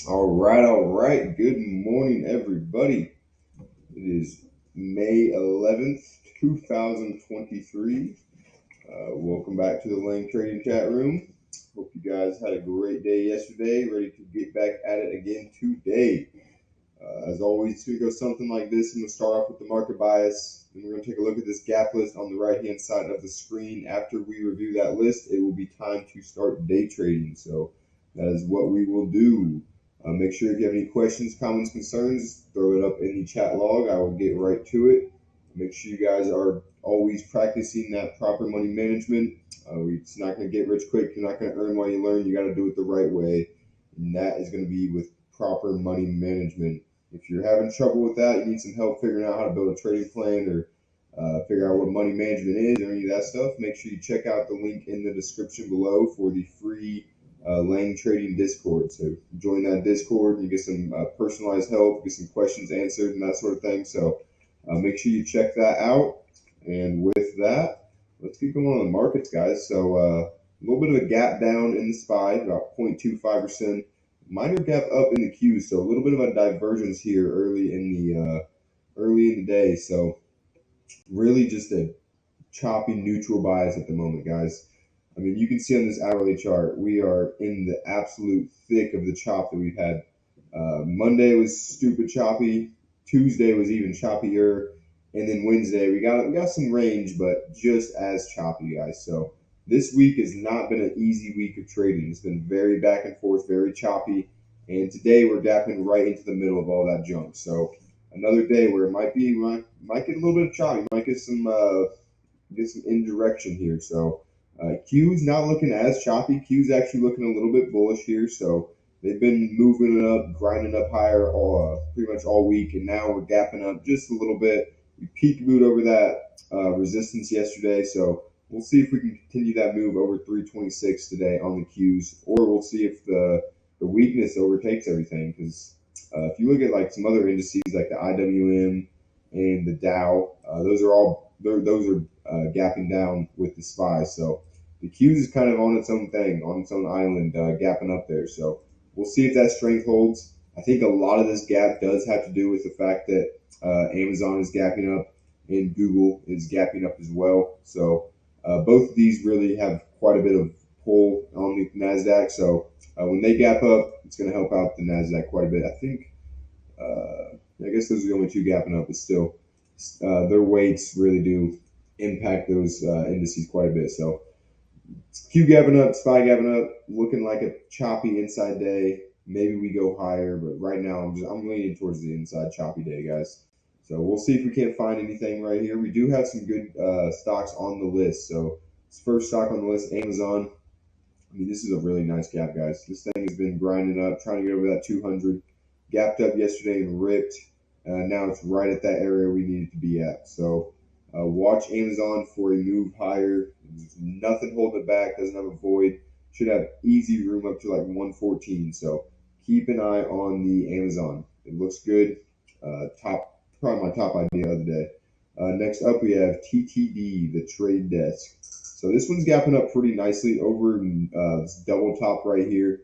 All right. Good morning, everybody. It is May 11th, 2023. Welcome back to the Lane Trading Chat Room. Hope you guys had a great day yesterday. Ready to get back at it again today. As always, it's going to go something like this. I'm going to start off with the market bias. Then we're going to take a look at this gap list on the right-hand side of the screen. After we review that list, it will be time to start day trading. So that is what we will do. Make sure if you have any questions, comments, concerns, throw it up in the chat log. I will get right to it. Make sure you guys are always practicing that proper money management. It's not going to get rich quick. You're not going to earn while you learn. You got to do it the right way. And that is going to be with proper money management. If you're having trouble with that, you need some help figuring out how to build a trading plan or figure out what money management is or any of that stuff, make sure you check out the link in the description below for the free Lang Trading Discord. So join that Discord and you get some personalized help, get some questions answered and that sort of thing. So make sure you check that out. And with that, let's keep going on the markets, guys. So a little bit of a gap down in the SPY, about 0.25%. Minor gap up in the Q, so a little bit of a divergence here early in the day. So really just a choppy neutral bias at the moment, guys. I mean, you can see on this hourly chart, we are in the absolute thick of the chop that we've had. Monday was stupid choppy. Tuesday was even choppier, and then Wednesday we got some range, but just as choppy, guys. So this week has not been an easy week of trading. It's been very back and forth, very choppy, and today we're dapping right into the middle of all that junk. So another day where it might get a little bit of choppy, might get some indirection here. So Q's not looking as choppy. Q's actually looking a little bit bullish here. So they've been moving it up, grinding up higher pretty much all week, and now we're gapping up just a little bit. We peekabooed over that resistance yesterday, so we'll see if we can continue that move over 326 today on the Q's, or we'll see if the weakness overtakes everything. Because if you look at like some other indices like the IWM and the Dow, those are gapping down with the SPY. So the Qs is kind of on its own thing, on its own island, gapping up there. So we'll see if that strength holds. I think a lot of this gap does have to do with the fact that Amazon is gapping up and Google is gapping up as well. So both of these really have quite a bit of pull on the NASDAQ. So when they gap up, it's going to help out the NASDAQ quite a bit. I think, I guess those are the only two gapping up, but still, their weights really do impact those indices quite a bit. So Q gapping up, SPY gapping up, looking like a choppy inside day. Maybe we go higher, but right now I'm leaning towards the inside choppy day, guys. So we'll see if we can't find anything right here. We do have some good stocks on the list. So this first stock on the list, Amazon. I mean, this is a really nice gap, guys. This thing has been grinding up, trying to get over that 200. Gapped up yesterday and ripped. Now it's right at that area we need it to be at. So watch Amazon for a move higher. There's nothing holding it back. Doesn't have a void. Should have easy room up to like 114. So keep an eye on the Amazon. It looks good. Probably my top idea of the day. Next up, we have TTD, the trade desk. So this one's gapping up pretty nicely over this double top right here.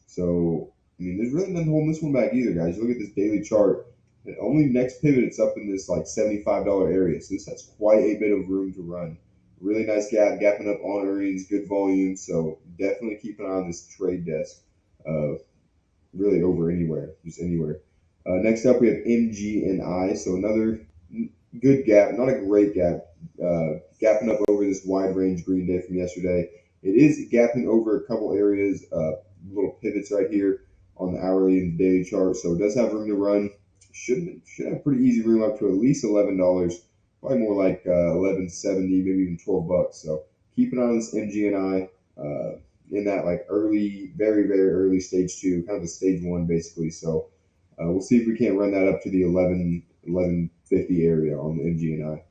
So, I mean, there's really nothing holding this one back either, guys. You look at this daily chart. And only next pivot, it's up in this like $75 area. So this has quite a bit of room to run. Really nice gap, gapping up on earnings, good volume. So definitely keep an eye on this trade desk. Really over anywhere, just anywhere. Next up, we have MGNI. So another good gap, not a great gap, gapping up over this wide range green day from yesterday. It is gapping over a couple areas, little pivots right here on the hourly and daily chart. So it does have room to run. Should have pretty easy room up to at least $11, probably more like $11.70, maybe even $12. So keep an eye on this MGNI in that like early, very very early stage 2, kind of a stage 1 basically. So we'll see if we can't run that up to the 1150 area on the MGNI.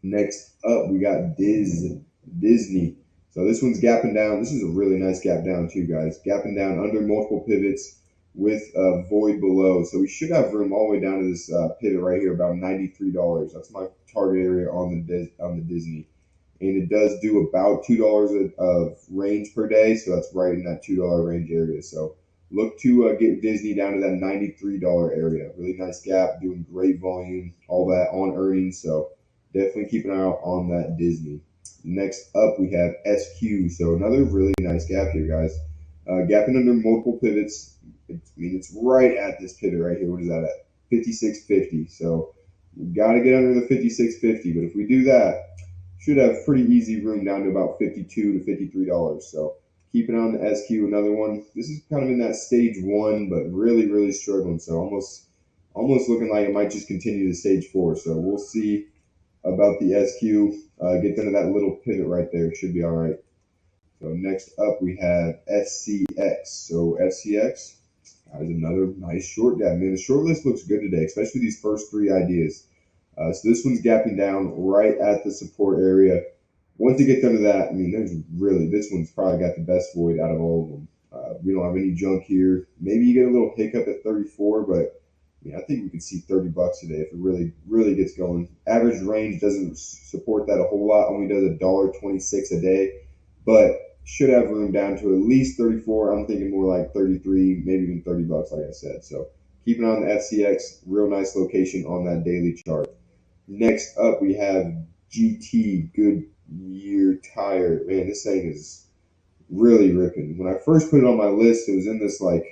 Next up, we got Disney. So this one's gapping down. This is a really nice gap down too, guys. Gapping down under multiple pivots with a void below. So we should have room all the way down to this pivot right here, about $93. That's my target area on the Disney. And it does do about $2 of range per day. So that's right in that $2 range area. So look to get Disney down to that $93 area. Really nice gap, doing great volume, all that on earnings. So definitely keep an eye out on that Disney. Next up, we have SQ. So another really nice gap here, guys. Gapping under multiple pivots. It's right at this pivot right here. What is that at? 56.50. So we got to get under the 56.50. But if we do that, should have pretty easy room down to about $52 to $53. So keep an eye on the SQ. Another one. This is kind of in that stage one, but really struggling. So almost looking like it might just continue to stage four. So we'll see about the SQ. Get into that little pivot right there. It should be all right. So next up we have SCX. So SCX has another nice short gap. Man, the short list looks good today, especially these first three ideas. So this one's gapping down right at the support area. Once you get under that, there's really, this one's probably got the best void out of all of them. We don't have any junk here. Maybe you get a little hiccup at 34, but I think we could see $30 today if it really gets going. Average range doesn't support that a whole lot. Only does $1.26 a day, but should have room down to at least 34. I'm thinking more like 33, maybe even $30, like I said. So keep an eye on the FCX. Real nice location on that daily chart. Next up, we have GT Goodyear Tire. Man, this thing is really ripping. When I first put it on my list, it was in this like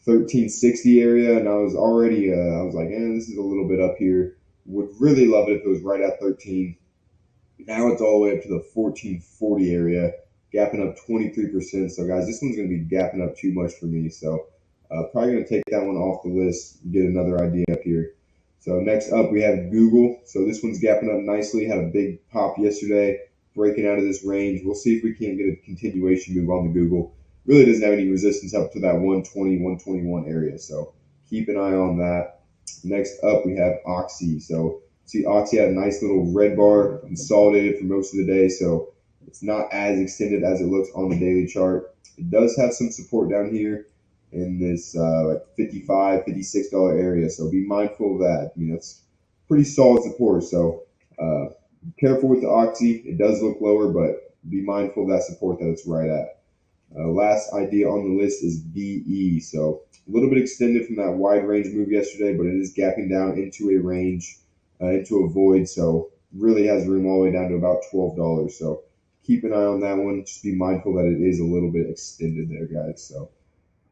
1360 area, and I was already, I was like, this is a little bit up here. Would really love it if it was right at 13. Now it's all the way up to the 1440 area, gapping up 23%. So guys, this one's going to be gapping up too much for me. So probably going to take that one off the list, get another idea up here. So next up, we have Google. So this one's gapping up nicely. Had a big pop yesterday, breaking out of this range. We'll see if we can't get a continuation move on the Google. Really doesn't have any resistance up to that 120, 121 area. So keep an eye on that. Next up, we have Oxy. So see, Oxy had a nice little red bar, consolidated for most of the day. So it's not as extended as it looks on the daily chart. It does have some support down here in this like $55, $56 area. So be mindful of that. It's pretty solid support. So careful with the Oxy. It does look lower, but be mindful of that support that it's right at. Last idea on the list is BE. So a little bit extended from that wide range move yesterday, but it is gapping down into a range, into a void. So really has room all the way down to about $12. So keep an eye on that one. Just be mindful that it is a little bit extended there, guys. So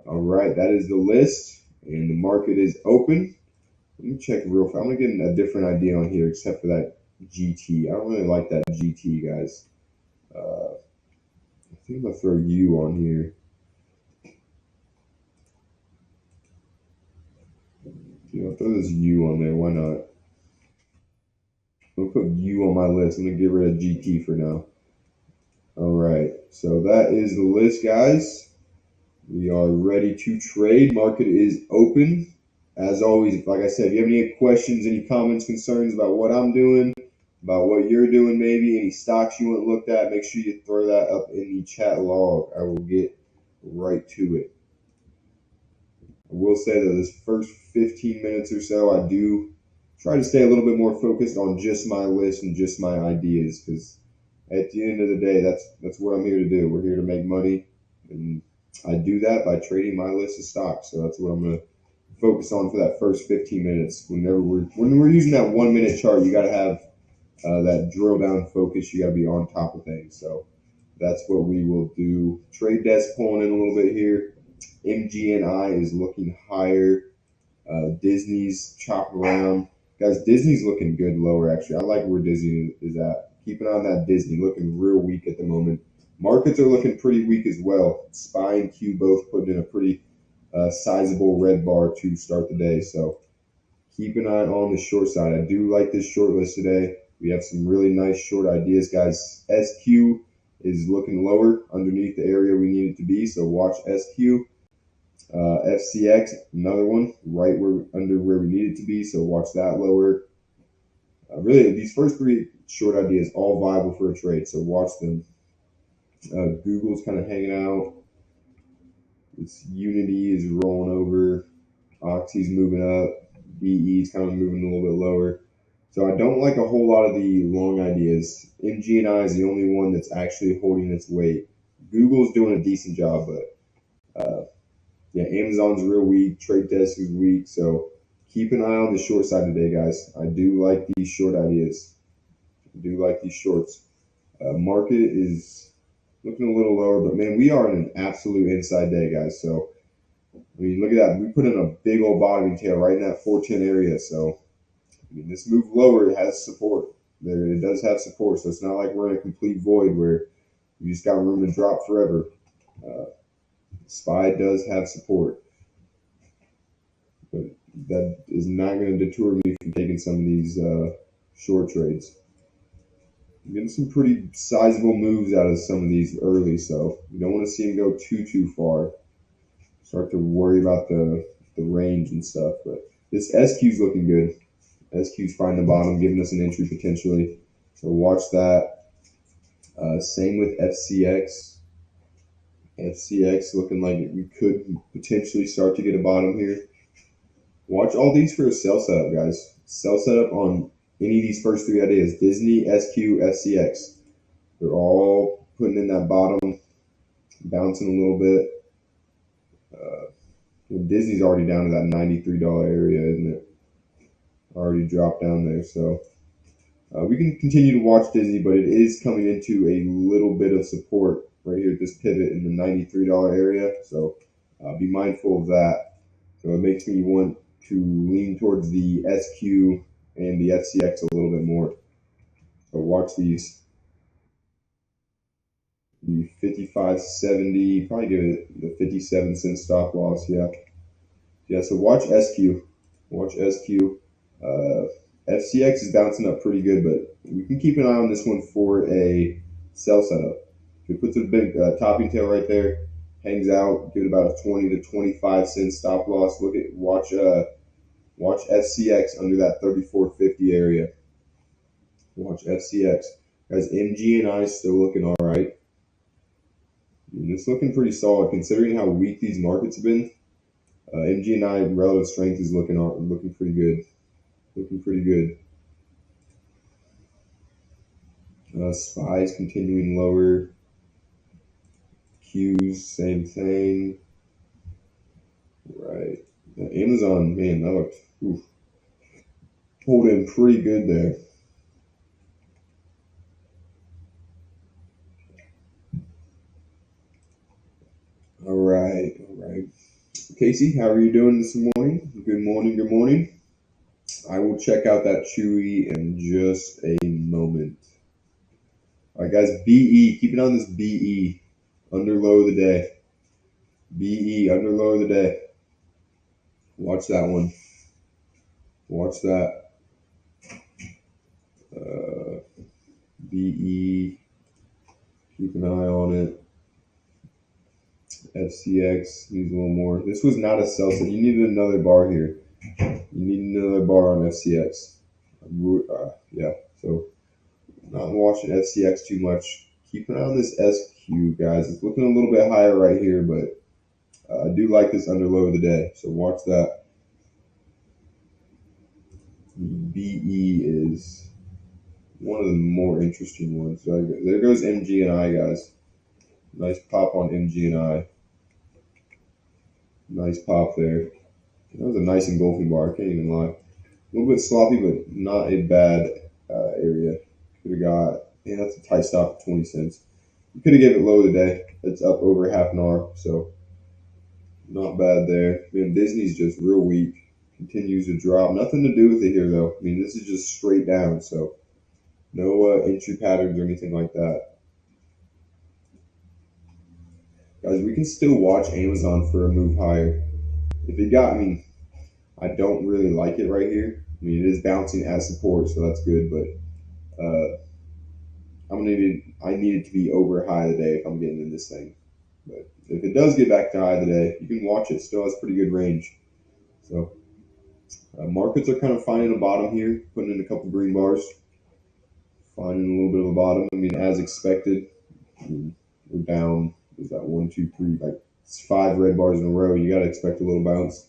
all right, that is the list, and the market is open. Let me check real fast. I'm gonna get a different idea on here, except for that GT. I don't really like that GT, guys. I think I'm gonna throw U on here. Throw this U on there. Why not? I'm gonna put U on my list. I'm gonna get rid of GT for now. All right, so that is the list, guys. We are ready to trade. Market is open. As always, like I said, if you have any questions, any comments, concerns about what I'm doing, about what you're doing, maybe any stocks you want looked at, make sure you throw that up in the chat log. I will get right to it. I will say that this first 15 minutes or so, I do try to stay a little bit more focused on just my list and just my ideas, because at the end of the day, that's what I'm here to do. We're here to make money, and I do that by trading my list of stocks. So that's what I'm going to focus on for that first 15 minutes. When we're using that 1 minute chart, you got to have that drill down focus. You got to be on top of things. So that's what we will do. Trade desk pulling in a little bit here. MGNI is looking higher. Disney's chopping around. Guys, Disney's looking good lower, actually. I like where Disney is at. Keep an eye on that Disney. Looking real weak at the moment. Markets are looking pretty weak as well. SPY and Q both putting in a pretty sizable red bar to start the day. So keep an eye on the short side. I do like this short list today. We have some really nice short ideas, guys. SQ is looking lower underneath the area we need it to be. So watch SQ. FCX, another one, right under where we need it to be. So watch that lower. Really, these first three short ideas all viable for a trade. So watch them. Google's kind of hanging out. This Unity is rolling over. Oxy's moving up. BE's kind of moving a little bit lower. So I don't like a whole lot of the long ideas. MGNI is the only one that's actually holding its weight. Google's doing a decent job, but Yeah, Amazon's real weak. Trade Desk is weak. So keep an eye on the short side today, guys. I do like these short ideas. I do like these shorts. Market is looking a little lower, but man, we are in an absolute inside day, guys. So I mean, look at that. We put in a big old bottoming tail right in that 410 area. So I mean, this move lower, it has support. There, it does have support. So it's not like we're in a complete void where we just got room to drop forever. Uh, SPY does have support, but that is not going to deter me from taking some of these short trades. I'm getting some pretty sizable moves out of some of these early, so you don't want to see them go too far. Start to worry about the range and stuff. But this SQ's looking good. SQ's finding the bottom, giving us an entry potentially. So watch that. Same with FCX. FCX looking like we could potentially start to get a bottom here. Watch all these for a sell setup, guys. Sell setup on any of these first three ideas: Disney, SQ, FCX. They're all putting in that bottom, bouncing a little bit. Disney's already down to that $93 area, isn't it? Already dropped down there, so we can continue to watch Disney, but it is coming into a little bit of support right here at this pivot in the $93 area. So be mindful of that. So it makes me want to lean towards the SQ and the FCX a little bit more. So watch these. The 55.70, probably give it the 57-cent stop loss. Yeah. So watch SQ. Watch SQ. FCX is bouncing up pretty good, but we can keep an eye on this one for a sell setup. If it puts a big topping tail right there, hangs out, give it about a 20 to 25-cent stop loss. Watch FCX under that 34.50 area. Watch FCX. Guys, MG&I is still looking all right. And it's looking pretty solid considering how weak these markets have been. MG&I relative strength is looking pretty good. Looking pretty good. SPY's continuing lower. Q's, same thing. Right. Amazon, man, that looked holding pretty good there. All right. Casey, how are you doing this morning? Good morning. I will check out that Chewy in just a moment. All right, guys, BE. Keep it on this BE. Under low of the day. BE, under low of the day. Watch that one. Watch that. BE. Keep an eye on it. FCX needs a little more. This was not a sell set. You needed another bar here. You need another bar on FCX. Yeah, so not watching FCX too much. Keep an eye on this SQ, guys. It's looking a little bit higher right here, but I do like this under low of the day. So watch that. BE is one of the more interesting ones. There goes MG&I, guys. Nice pop on MG&I. Nice pop there. That was a nice engulfing bar. I can't even lie. A little bit sloppy, but not a bad area. Could have got, that's a tight stop, 20 cents. You could have given it low today. It's up over half an hour, so not bad there. Man, Disney's just real weak. Continues to drop. Nothing to do with it here, though. I mean, this is just straight down, so no entry patterns or anything like that. Guys, we can still watch Amazon for a move higher. If it got, I don't really like it right here. I mean, it is bouncing as support, so that's good, but I need it to be over high of the day if I'm getting in this thing. But if it does get back to high of the day, you can watch it. Still has pretty good range. So markets are kind of finding a bottom here, putting in a couple green bars, finding a little bit of a bottom. I mean, as expected, we're down. Is that 1, 2, 3? Like it's 5 red bars in a row. You got to expect a little bounce.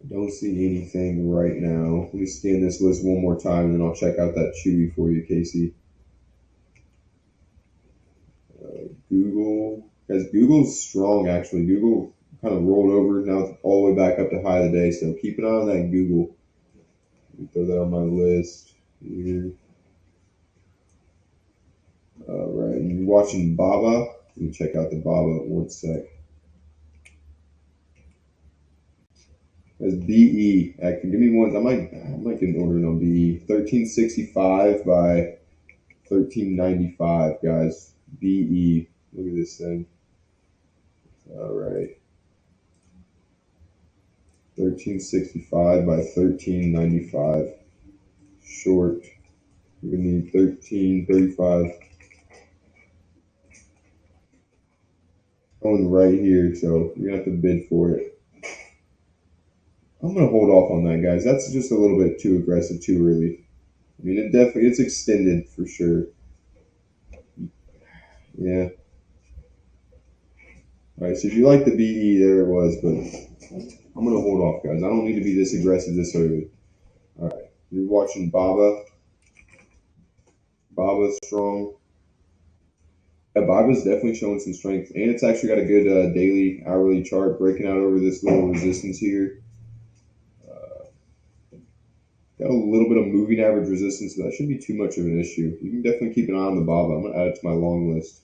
Don't see anything right now. Let me scan this list one more time, and then I'll check out that Chewy for you, Casey. Google, guys, Google's strong actually. Google kind of rolled over. Now it's all the way back up to high of the day. So keep an eye on that Google. Let me throw that on my list here. All right, and you're watching Baba. Let me check out the Baba one sec. That's BE. Actually, give me one. I might get an order on BE. 1365 by 1395, guys. BE. Look at this thing. All right. 1365 by 1395. Short. We're gonna need 1335. Going right here, so you're gonna have to bid for it. I'm gonna hold off on that, guys. That's just a little bit too aggressive, too early. I mean, it's extended for sure. Yeah. All right. So if you like the BE, there it was, but I'm gonna hold off, guys. I don't need to be this aggressive this early. All right. You're watching Baba. Baba's strong. Yeah, Baba's definitely showing some strength, and it's actually got a good daily, hourly chart breaking out over this little resistance here. Got a little bit of moving average resistance, so that shouldn't be too much of an issue. You can definitely keep an eye on the Baba. I'm going to add it to my long list.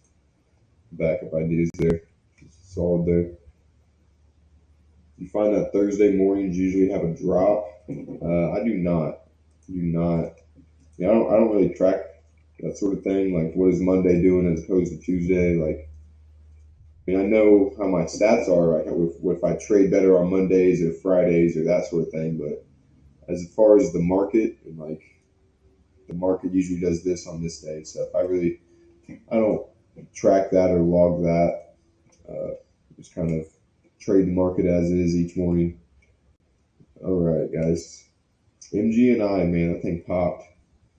Backup ideas there. Solid there. You find that Thursday mornings usually have a drop. I do not. Yeah, I don't really track that sort of thing. Like, what is Monday doing as opposed to Tuesday? Like, I mean, I know how my stats are. Like, if I trade better on Mondays or Fridays or that sort of thing. But as far as the market, and like, the market usually does this on this day. So I don't track that or log that. Just kind of trade the market as is each morning. All right, guys. MG&I, man, that thing popped.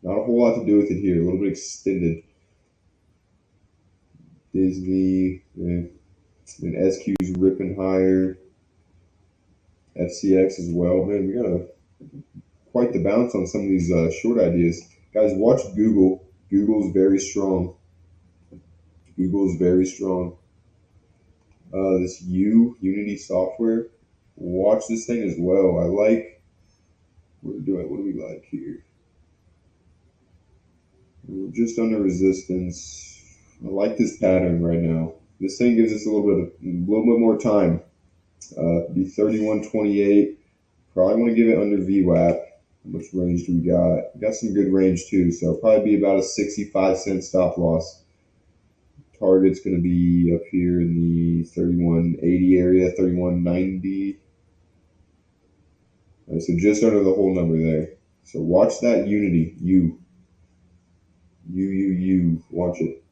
Not a whole lot to do with it here. A little bit extended. Disney, and SQ's ripping higher. FCX as well. Man, we got quite the bounce on some of these short ideas. Guys, watch Google. Google's very strong. Google's very strong. This Unity software. Watch this thing as well. I like. What do we like here? We're just under resistance. I like this pattern right now. This thing gives us a little bit more time. Be 31.28. Probably want to give it under VWAP. How much range do we got? We got some good range too, so probably be about a 65-cent stop loss. Target's going to be up here in the 31.80 area, 31.90. Right, so just under the whole number there. So watch that Unity. Watch it.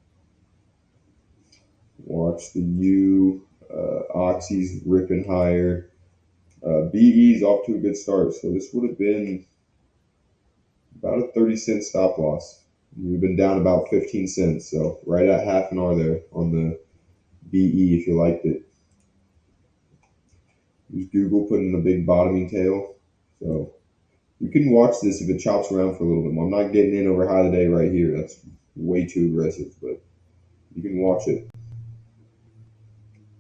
Watch the U. Oxy's ripping higher. BE's off to a good start. So this would have been about a 30-cent stop loss. We've been down about 15 cents. So right at half an hour there on the BE if you liked it. There's Google putting a big bottoming tail. So you can watch this if it chops around for a little bit more. I'm not getting in over high today right here. That's way too aggressive, but you can watch it.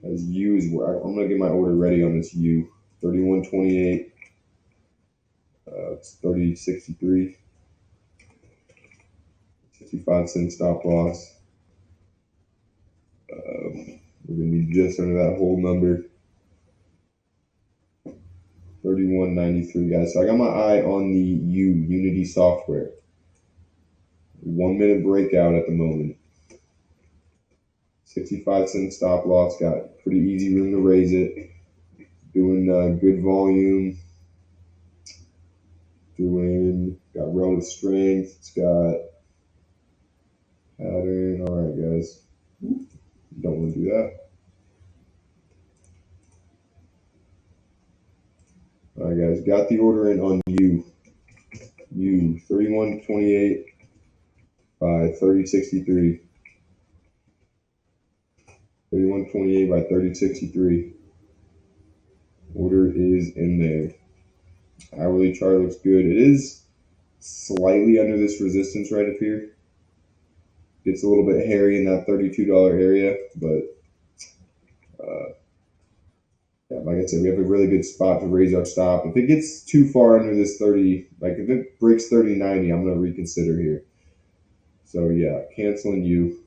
As U is where I'm going to get my order ready on this U. 31.28. It's 30.63. 65-cent stop loss. We're going to be just under that whole number. 31.93, guys. So I got my eye on the Unity software. 1 minute breakout at the moment. 65-cent stop loss. Got pretty easy room to raise it. Doing good volume. Got relative strength. It's got pattern. All right, guys. Don't want to do that. All right, guys. Got the order in on U 31.28 by 30.63. 31.28 by 30.63. Order is in there. Hourly chart looks good. It is slightly under this resistance right up here. Gets a little bit hairy in that $32 area, but yeah, like I said, we have a really good spot to raise our stop. If it gets too far under this 30, like if it breaks 30.90, I'm going to reconsider here. So yeah, canceling you,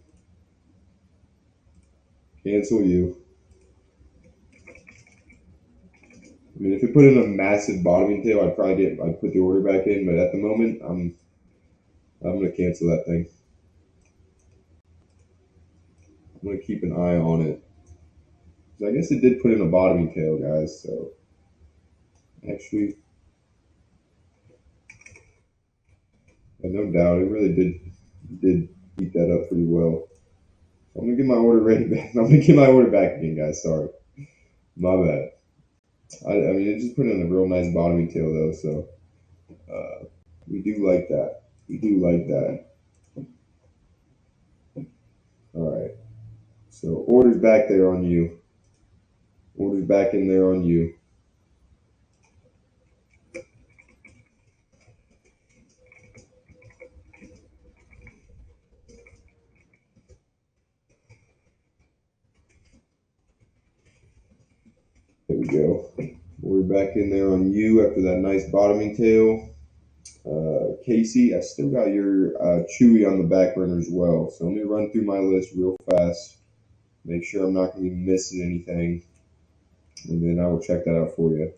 cancel you. I mean, if it put in a massive bottoming tail, I'd put the order back in. But at the moment, I'm going to cancel that thing. I'm going to keep an eye on it. I guess it did put in a bottoming tail, guys. So actually, no doubt, it really did eat that up pretty well. So I'm gonna get my order ready back. I'm gonna get my order back again, guys. Sorry, my bad. I mean, it just put in a real nice bottoming tail though, so we do like that. We do like that. All right. So orders back there on you. Orders back in there on you. There we go. Order back in there on you after that nice bottoming tail. Casey, I still got your Chewy on the back burner as well. So let me run through my list real fast. Make sure I'm not going to be missing anything. And then I will check that out for you.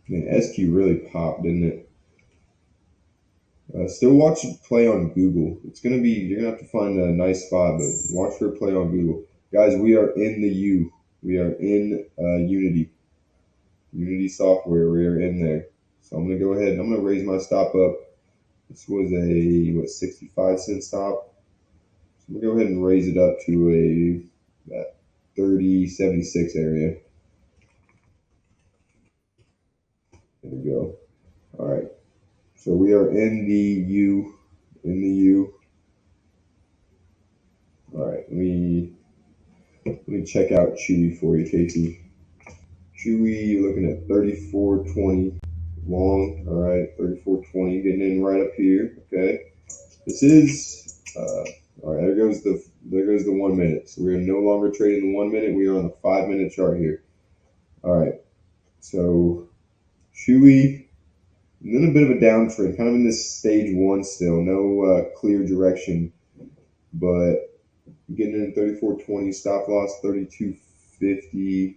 Man, SQ really popped, didn't it? Still watch it play on Google. You're going to have to find a nice spot, but watch for it play on Google. Guys, we are in the U. We are in Unity. Unity software, we are in there. So I'm going to go ahead and I'm going to raise my stop up. This was a 65-cent stop. So I'm going to go ahead and raise it up to that 30.76 area. There we go. All right. So we are in the U. In the U. All right. Let me check out Chewy for you, Casey. Chewy, you're looking at 34.20 long. All right, 34.20, getting in right up here. Okay. This is all right. There goes the 1 minute. So we are no longer trading the 1 minute. We are on the 5-minute chart here. All right. So Chewy, and then a bit of a downtrend, kind of in this stage one still. No clear direction, but getting in 34.20, stop loss 32.50.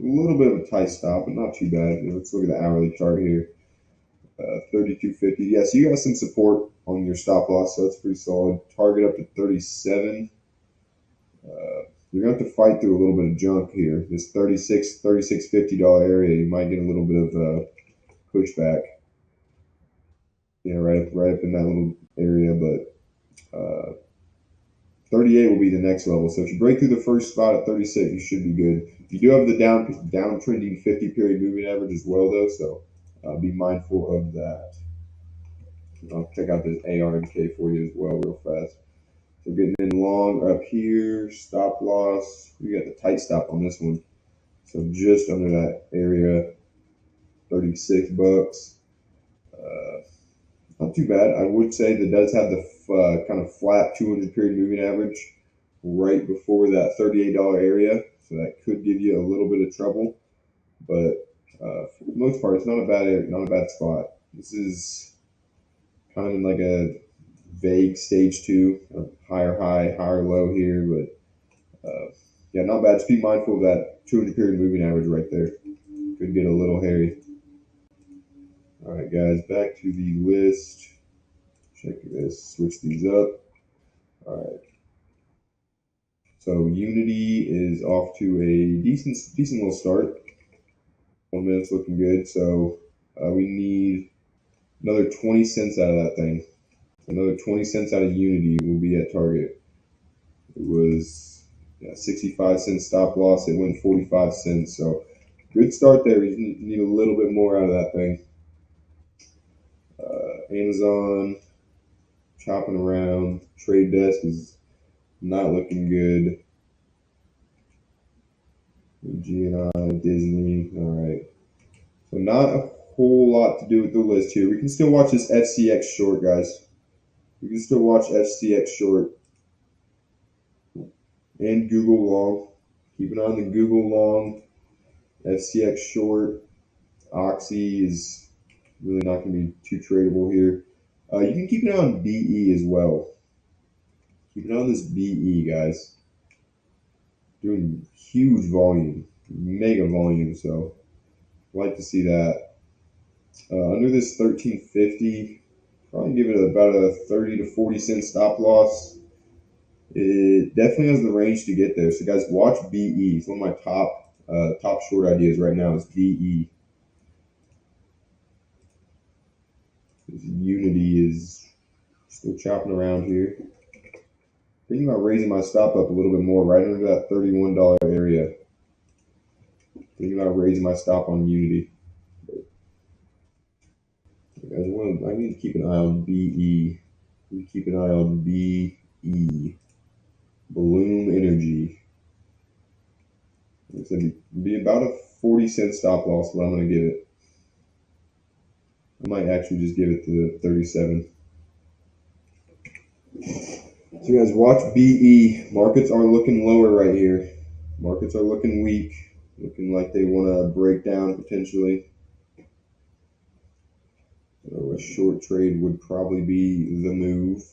A little bit of a tight stop, but not too bad. Let's look at the hourly chart here. 32.50. Yeah, so you got some support on your stop loss, so that's pretty solid. Target up to 37. You're going to have to fight through a little bit of junk here. This $36.50 area, you might get a little bit of pushback. Yeah, right up in that little area, but 38 will be the next level. So if you break through the first spot at 36, you should be good. You do have the downtrending 50-period moving average as well, though, so be mindful of that. I'll check out this ARMK for you as well real fast. So getting in long up here, stop loss. We got the tight stop on this one. So just under that area, $36. Not too bad. I would say that does have the kind of flat 200-period moving average right before that $38 area. So that could give you a little bit of trouble. But for the most part, it's not a bad area, not a bad spot. This is kind of in like a vague stage two, higher high, higher low here. But yeah, not bad. Just be mindful of that 200-period moving average right there. Could get a little hairy. All right, guys, back to the list. Check this, switch these up. All right. So Unity is off to a decent little start. 1 minute's looking good. So we need another 20 cents out of that thing. Another 20 cents out of Unity will be at target. It was 65-cent stop loss. It went 45 cents. So good start there. You need a little bit more out of that thing. Amazon chopping around. Trade desk is not looking good. GNI, Disney. All right. So not a whole lot to do with the list here. We can still watch this FCX short, guys. We can still watch FCX short and Google long. Keep an eye on the Google long, FCX short. Oxy is really not going to be too tradable here. You can keep an eye on BE as well. Keep an eye on this BE, guys. Doing huge volume, mega volume. So, I'd like to see that. Under this 1350, probably give it about a 30 to 40 cent stop loss. It definitely has the range to get there. So, guys, watch BE. It's one of my top short ideas right now is BE. Unity is still chopping around here. Thinking about raising my stop up a little bit more, right under that $31 area. Thinking about raising my stop on Unity. Guys, I need to keep an eye on BE. We keep an eye on BE. Bloom Energy. It's going to be about a 40-cent stop loss, what I'm going to give it. I might actually just give it to 37. So guys, watch BE. Markets are looking lower right here. Markets are looking weak. Looking like they want to break down potentially. So a short trade would probably be the move.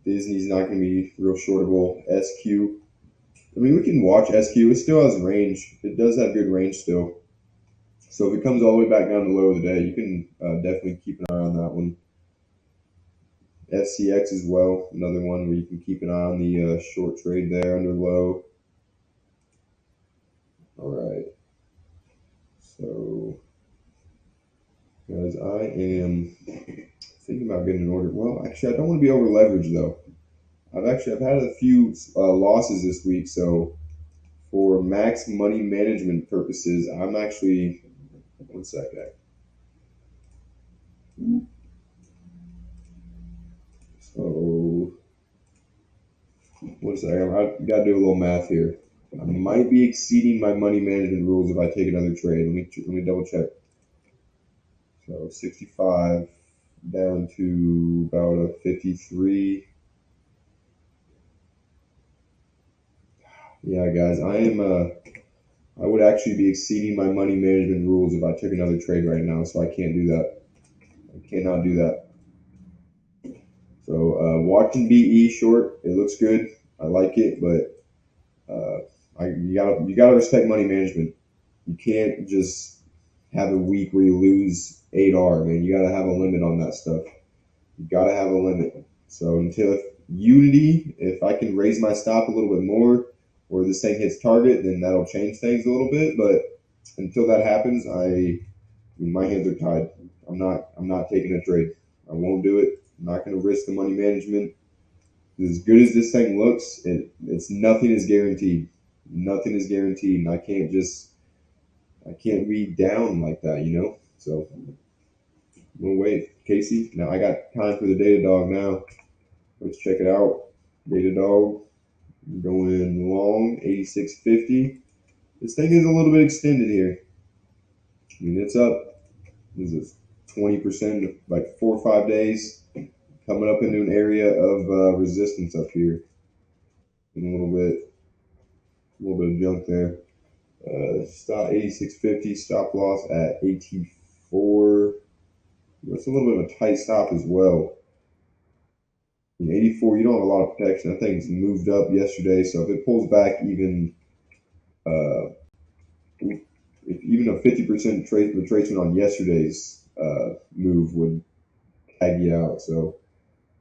Disney's not going to be real shortable. SQ. I mean, we can watch SQ. It still has range. It does have good range still. So if it comes all the way back down to low of the day, you can definitely keep an eye on that one. FCX as well, another one where you can keep an eye on the short trade there under low. All right. So, guys, I am thinking about getting an order. Well, actually, I don't want to be over leveraged though. I've had a few losses this week, so for max money management purposes, I'm actually one second. So, one second. I got to do a little math here. I might be exceeding my money management rules if I take another trade. Let me double check. So 65 down to about a 53. Yeah, guys, I would actually be exceeding my money management rules if I took another trade right now, so I can't do that. I cannot do that. So watching BE short, it looks good. I like it, but you gotta respect money management. You can't just have a week where you lose 8R, man. You gotta have a limit on that stuff. You gotta have a limit. So until Unity, if I can raise my stop a little bit more, or this thing hits target, then that'll change things a little bit. But until that happens, my hands are tied. I'm not taking a trade. I won't do it. I'm not going to risk the money management. As good as this thing looks, it's nothing is guaranteed. Nothing is guaranteed, and I can't be down like that, you know. So we'll wait, Casey. Now I got time for the data dog. Now let's check it out. Data dog going long 86.50. This thing is a little bit extended here. I mean, it's up. Is it 20%? Like 4 or 5 days. Coming up into an area of resistance up here. And a little bit of junk there. Stop 86.50, stop loss at 84. It's a little bit of a tight stop as well. In 84, you don't have a lot of protection. That thing's moved up yesterday, so if it pulls back even a 50% retracement on yesterday's move would tag you out. So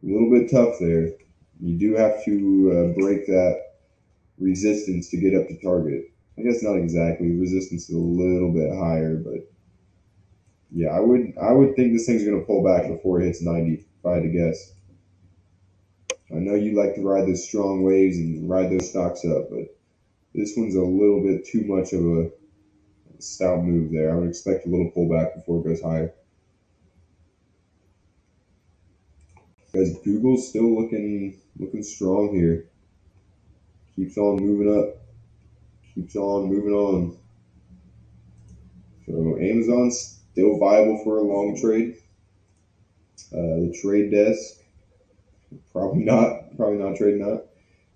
a little bit tough there. You do have to break that resistance to get up to target. I guess not exactly. Resistance is a little bit higher, but yeah, I would think this thing's going to pull back before it hits 90, if I had to guess. I know you like to ride those strong waves and ride those stocks up, but this one's a little bit too much of a stout move there. I would expect a little pullback before it goes higher. Guys, Google's still looking strong here. Keeps on moving up. Keeps on moving on. So Amazon's still viable for a long trade. The trade desk, probably not. Probably not trading that.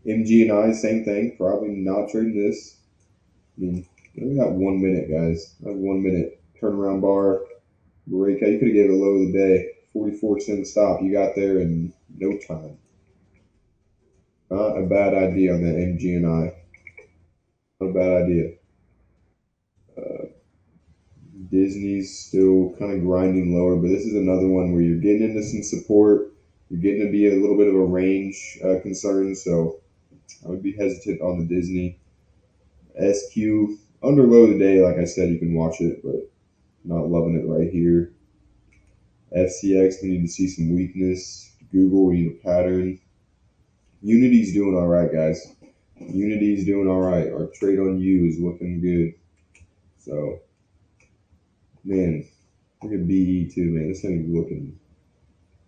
MG&I, same thing. Probably not trading this. I mean, we got 1 minute, guys. That 1 minute turnaround bar breakout. You could have gave it a low of the day. 44-cent stop. You got there in no time. Not a bad idea on that MG&I. Not a bad idea. Disney's still kind of grinding lower, but this is another one where you're getting into some support. You're getting to be a little bit of a range concern, so I would be hesitant on the Disney. SQ, under low of the day, like I said, you can watch it, but not loving it right here. FCX, we need to see some weakness. Google, we need a pattern. Unity's doing all right, guys. Unity's doing all right. Our trade on U is looking good. So, man, look at BE too, man. This thing is looking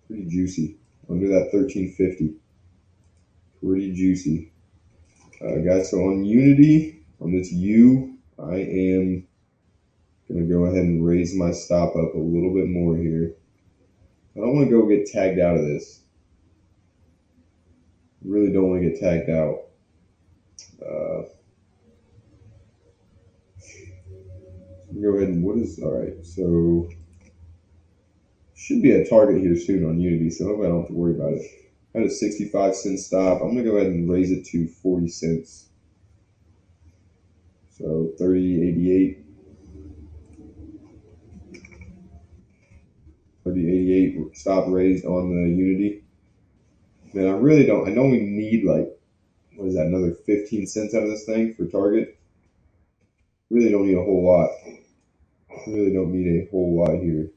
pretty juicy. Under that 1350. Pretty juicy. Guys, so on Unity, on this U, I am going to go ahead and raise my stop up a little bit more here. I don't want to go get tagged out of this. Really don't want to get tagged out. Go ahead and all right, so should be a target here soon on Unity, so hopefully I don't have to worry about it. I had a 65-cent stop. I'm going to go ahead and raise it to 40 cents. So 30.88. 30.88 stop raised on the Unity. Man, I really don't. I know we need what is that, another 15 cents out of this thing for target. Really don't need a whole lot. Really don't need a whole lot here.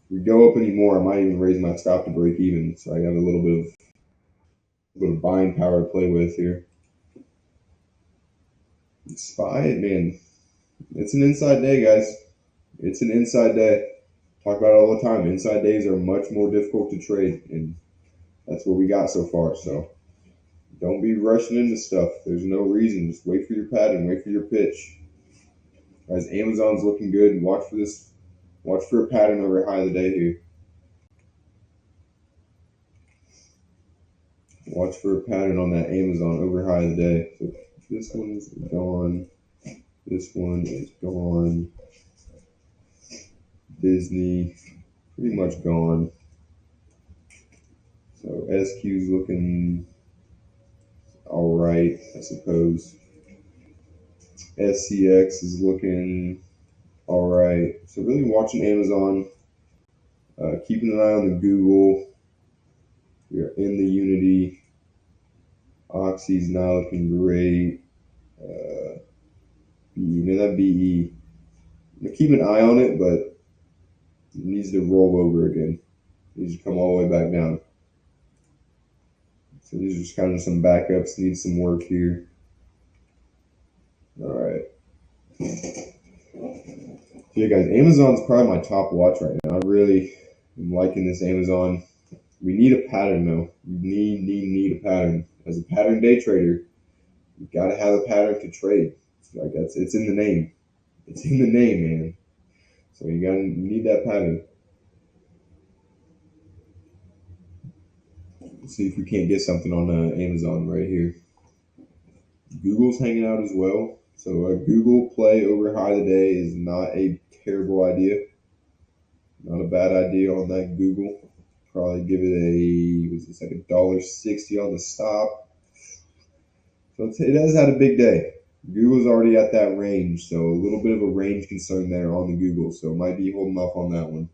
If we go up anymore, I might even raise my stop to break even. So I got a little bit of buying power to play with here. SPY, man, it's an inside day, guys. It's an inside day. Talk about it all the time. Inside days are much more difficult to trade, and that's what we got so far. So don't be rushing into stuff. There's no reason. Just wait for your pattern. Wait for your pitch. Guys, Amazon's looking good. Watch for this. Watch for a pattern over high of the day here. Watch for a pattern on that Amazon over high of the day. So this one's gone. This one is gone. Disney, pretty much gone. So SQ's looking all right, I suppose. SCX is looking all right. So really watching Amazon, keeping an eye on the Google. We are in the Unity. Oxy's not looking great. That BE. I'm gonna keep an eye on it, but it needs to roll over again. It needs to come all the way back down. So these are just kind of some backups. Need some work here. All right. Yeah, guys, Amazon's probably my top watch right now. I really am liking this Amazon. We need a pattern, though. We need a pattern. As a pattern day trader, you got to have a pattern to trade. It's in the name. It's in the name, man. So you need that pattern. Let's see if we can't get something on Amazon right here. Google's hanging out as well. So a Google play over high today is not a terrible idea. Not a bad idea on that Google. Probably give it like $1.60 on the stop. So it has had a big day. Google's already at that range, so a little bit of a range concern there on the Google. So might be holding off on that one.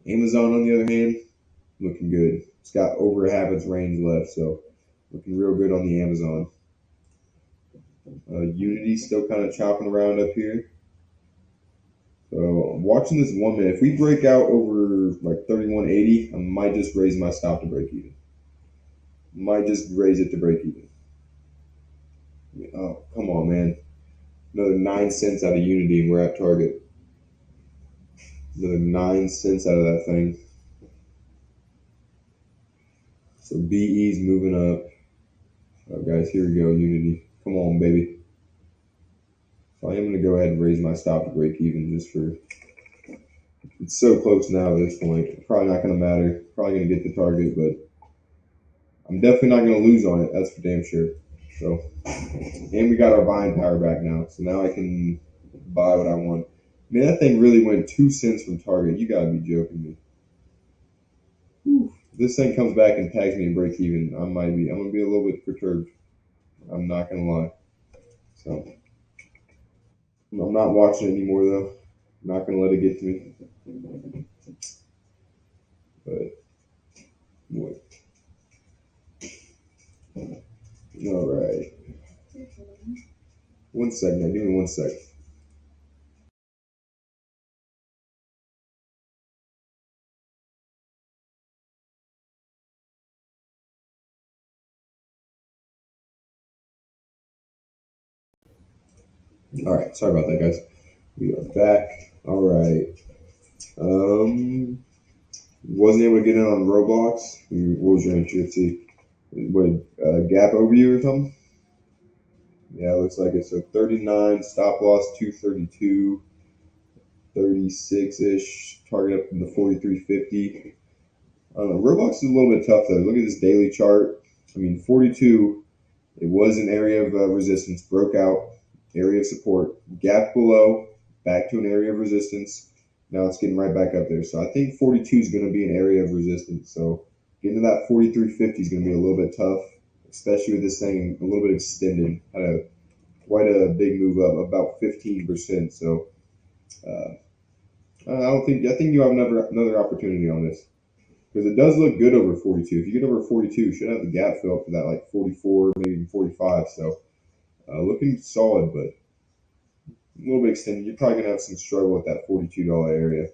Amazon, on the other hand, looking good. It's got over half its range left, so looking real good on the Amazon. Unity still kind of chopping around up here. So I'm watching this 1 minute. If we break out over like 31.80, I might just raise my stop to break even. Might just raise it to break even. Oh, come on, man. Another 9 cents out of Unity and we're at target. Another 9 cents out of that thing. So BE's moving up. Oh, guys, here we go, Unity. Come on, baby. So I am going to go ahead and raise my stop to break even just for, it's so close now at this point. Probably not going to matter. Probably going to get the target, but I'm definitely not going to lose on it. That's for damn sure. So, and we got our buying power back now. So now I can buy what I want. Man, that thing really went 2 cents from target. You got to be joking me. Whew. If this thing comes back and tags me and break even, I'm going to be a little bit perturbed. I'm not going to lie. So, I'm not watching it anymore though. I'm not going to let it get to me. But, what? All right. 1 second. Give me 1 sec. All right. Sorry about that, guys. We are back. All right. Wasn't able to get in on Roblox. What was your entry? Let's see. What, gap over you or something? Yeah, it looks like it. So 39, stop loss 232, 36 ish, target up in the 43.50. I don't know. Roblox is a little bit tough though. Look at this daily chart. I mean, 42, it was an area of resistance, broke out, area of support, gap below, back to an area of resistance. Now it's getting right back up there. So I think 42 is going to be an area of resistance. So getting to that 43.50 is going to be a little bit tough, especially with this thing a little bit extended. Had a quite a big move up, about 15%. So I think you have another opportunity on this because it does look good over 42. If you get over 42, you should have the gap fill up to that like 44, maybe even 45. So looking solid, but a little bit extended. You're probably gonna have some struggle with that $42 area.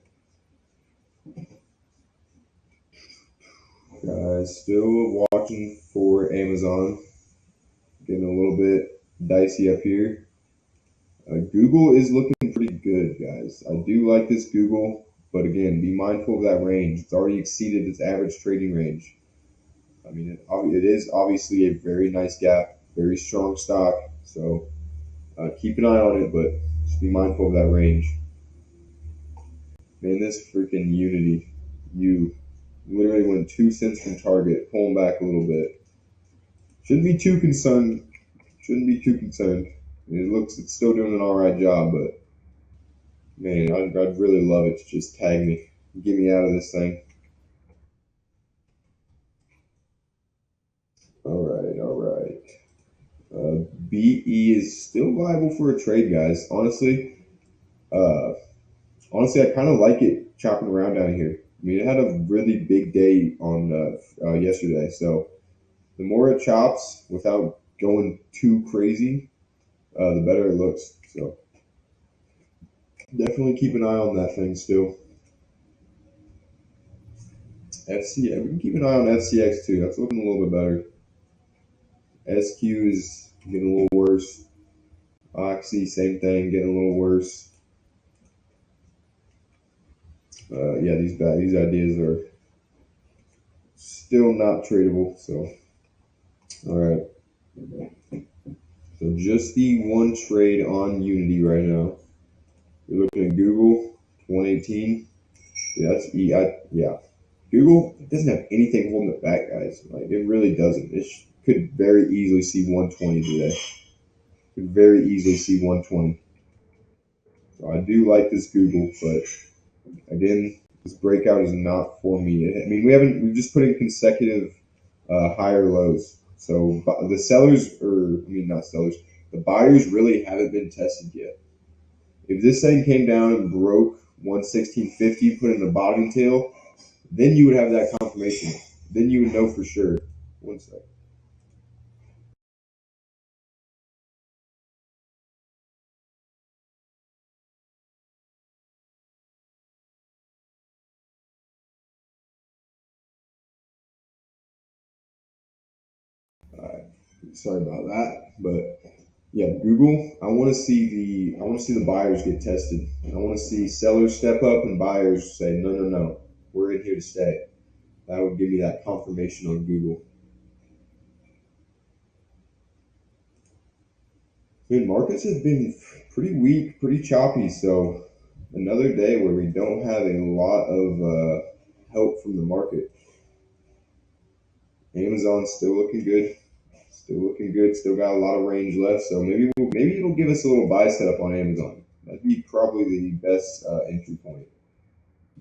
Guys, still watching for Amazon. Getting a little bit dicey up here. Google is looking pretty good, guys. I do like this Google, but again, be mindful of that range. It's already exceeded its average trading range. I mean, it is obviously a very nice gap, very strong stock. So keep an eye on it, but just be mindful of that range. Man, this freaking Unity, you literally went 2 cents from target, pulling back a little bit. Shouldn't be too concerned. Shouldn't be too concerned. It's still doing an all right job, but man, I'd really love it to just tag me, get me out of this thing. All right. BE is still viable for a trade, guys. Uh, honestly, I kind of like it chopping around down here. I mean, it had a really big day on yesterday, so the more it chops without going too crazy, the better it looks. So definitely keep an eye on that thing still. FCX, we can keep an eye on FCX too. That's looking a little bit better. SQ is getting a little worse. Oxy, same thing, getting a little worse. Yeah, these ideas are still not tradable. So, all right. So just the one trade on Unity right now. You're looking at Google 118. Yeah, that's yeah. Google doesn't have anything holding it back, guys. Like it really doesn't. It could very easily see 120 today. Could very easily see 120. So I do like this Google, but again, this breakout is not for me. I mean, we've just put in consecutive higher lows. So the sellers, or I mean, not sellers, the buyers really haven't been tested yet. If this thing came down and broke 116.50, put in the bottom tail, then you would have that confirmation. Then you would know for sure. One sec. Sorry about that, but yeah, Google. I want to see the buyers get tested. I want to see sellers step up and buyers say, no, no, no, we're in here to stay. That would give me that confirmation on Google. I mean, markets have been pretty weak, pretty choppy. So another day where we don't have a lot of help from the market. Amazon's still looking good. Still looking good. Still got a lot of range left. So maybe it'll give us a little buy setup on Amazon. That'd be probably the best entry point.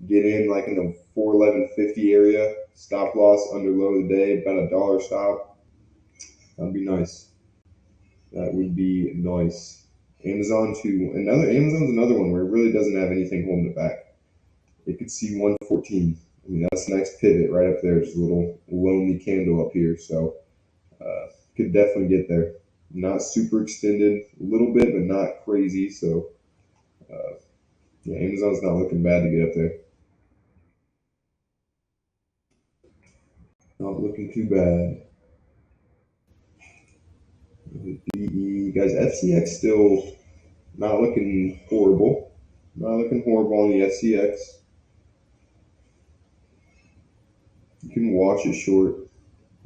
Get in like in the 411.50 area. Stop loss under low of the day. About a dollar stop. That'd be nice. That would be nice. Amazon's another one where it really doesn't have anything holding it back. It could see 114. I mean, that's the next pivot right up there. Just a little lonely candle up here. So could definitely get there. Not super extended, a little bit, but not crazy. So yeah, Amazon's not looking bad to get up there. Not looking too bad. BE guys, FCX still not looking horrible. Not looking horrible on the FCX. You can watch it short.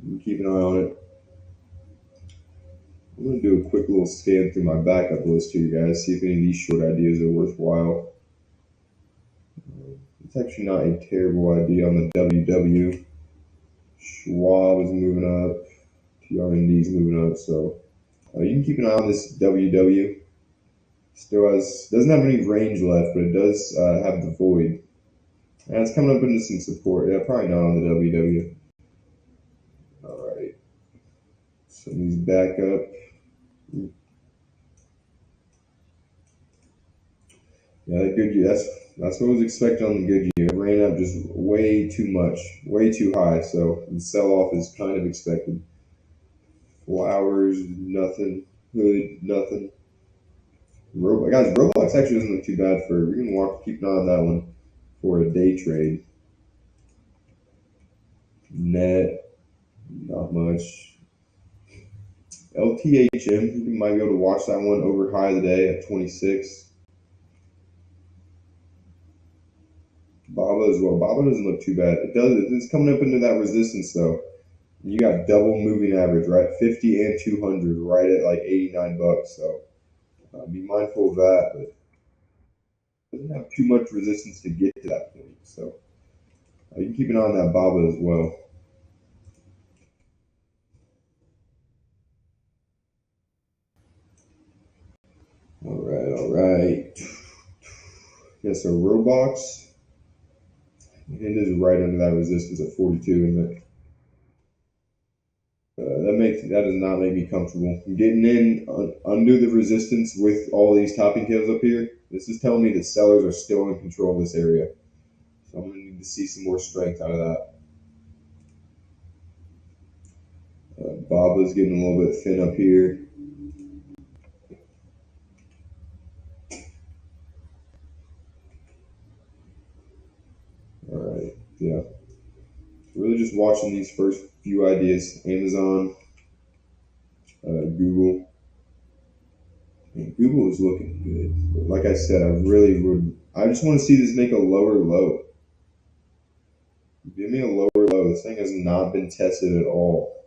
You can keep an eye on it. I'm going to do a quick little scan through my backup list here, guys, see if any of these short ideas are worthwhile. It's actually not a terrible idea on the WW. Schwab is moving up. TRND is moving up. So you can keep an eye on this WW. Still doesn't have any range left, but it does have the void. And it's coming up into some support. Yeah, probably not on the WW. All right. So these back up. Yeah, the good year. That's what was expected on the good year. It ran up just way too much, way too high. So the sell off is kind of expected. Flowers, nothing. Hood, nothing. Guys, Roblox actually doesn't look too bad for. We can keep an eye on that one for a day trade. Net, not much. LTHM, you might be able to watch that one over high of the day at 26. Baba as well. Baba doesn't look too bad. It does. It's coming up into that resistance though. You got double moving average, right? 50 and 200, right at like 89 bucks. So be mindful of that, but it doesn't have too much resistance to get to that point. So you can keep an eye on that Baba as well. All right. Yeah, so Roblox, it is right under that resistance at 42, and that does not make me comfortable. Getting in under the resistance with all these topping tails up here, this is telling me the sellers are still in control of this area. So I'm going to need to see some more strength out of that. Baba's getting a little bit thin up here. All right, yeah. Really just watching these first few ideas. Amazon, Google. And Google is looking good. But like I said, I just want to see this make a lower low. Give me a lower low. This thing has not been tested at all.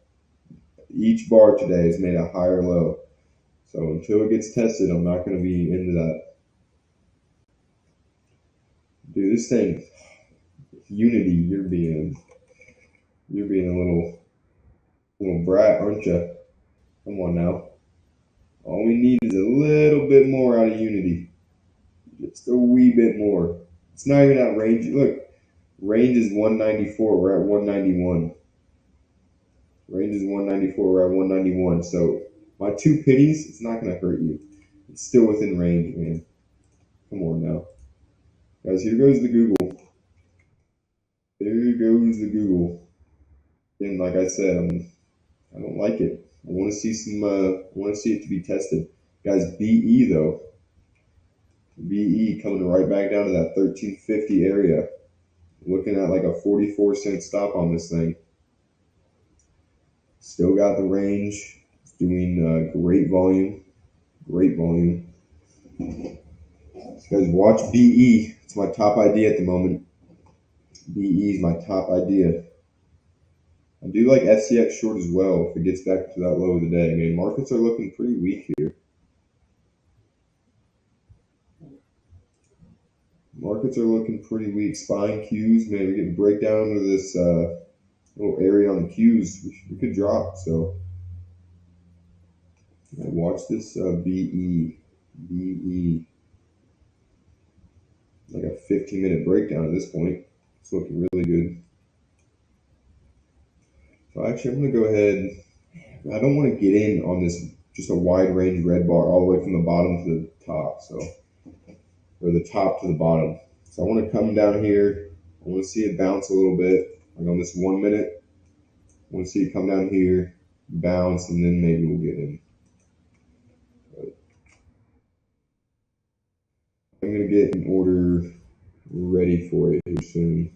Each bar today has made a higher low. So until it gets tested, I'm not going to be into that. Dude, this thing, Unity, you're being a little brat, aren't you? Come on now. All we need is a little bit more out of Unity. Just a wee bit more. It's not even at range. Look, range is 194. We're at 191. Range is 194. We're at 191. So my two pennies, it's not going to hurt you. It's still within range, man. Come on now. Guys, here goes the Google. There goes the Google. And like I said, I don't like it. I want to see I want to see it to be tested. Guys, BE though. BE coming right back down to that 1350 area. Looking at like a 44-cent stop on this thing. Still got the range. It's doing great volume. Great volume. So guys, watch BE. It's my top idea at the moment. BE is my top idea. I do like FCX short as well if it gets back to that low of the day. I mean, markets are looking pretty weak here. Markets are looking pretty weak. SPY Qs, man, we get breakdown of this little area on the Qs. We could drop. So watch this BE, like a 15-minute breakdown at this point. It's looking really good. So actually, I'm going to go ahead. I don't want to get in on this just a wide range red bar all the way from the bottom to the top. So, or the top to the bottom. So I want to come down here. I want to see it bounce a little bit, like on this 1 minute. I want to see it come down here, bounce, and then maybe we'll get in. But I'm going to get an order ready for it here soon.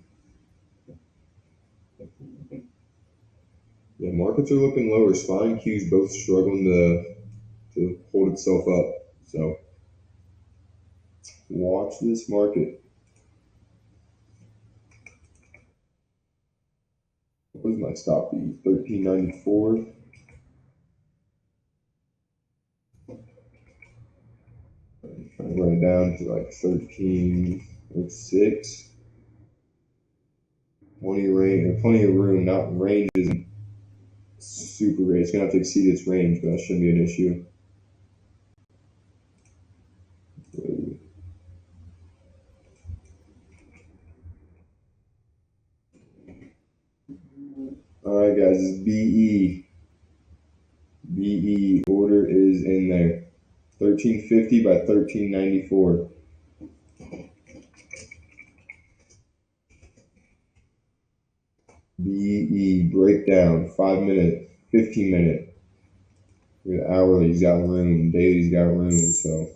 Yeah, markets are looking lower. SPY and Qs both struggling to hold itself up. So watch this market. What was my stop be? 1394. Trying to run it down to like 1306. Plenty of room. Not range isn't super great. It's gonna have to exceed its range, but that shouldn't be an issue. All right, guys. This is BE. BE order is in there. 1350 by 1394. BE breakdown. 5 minute, 15 minute. Hourly's got room. Daily's got room. So,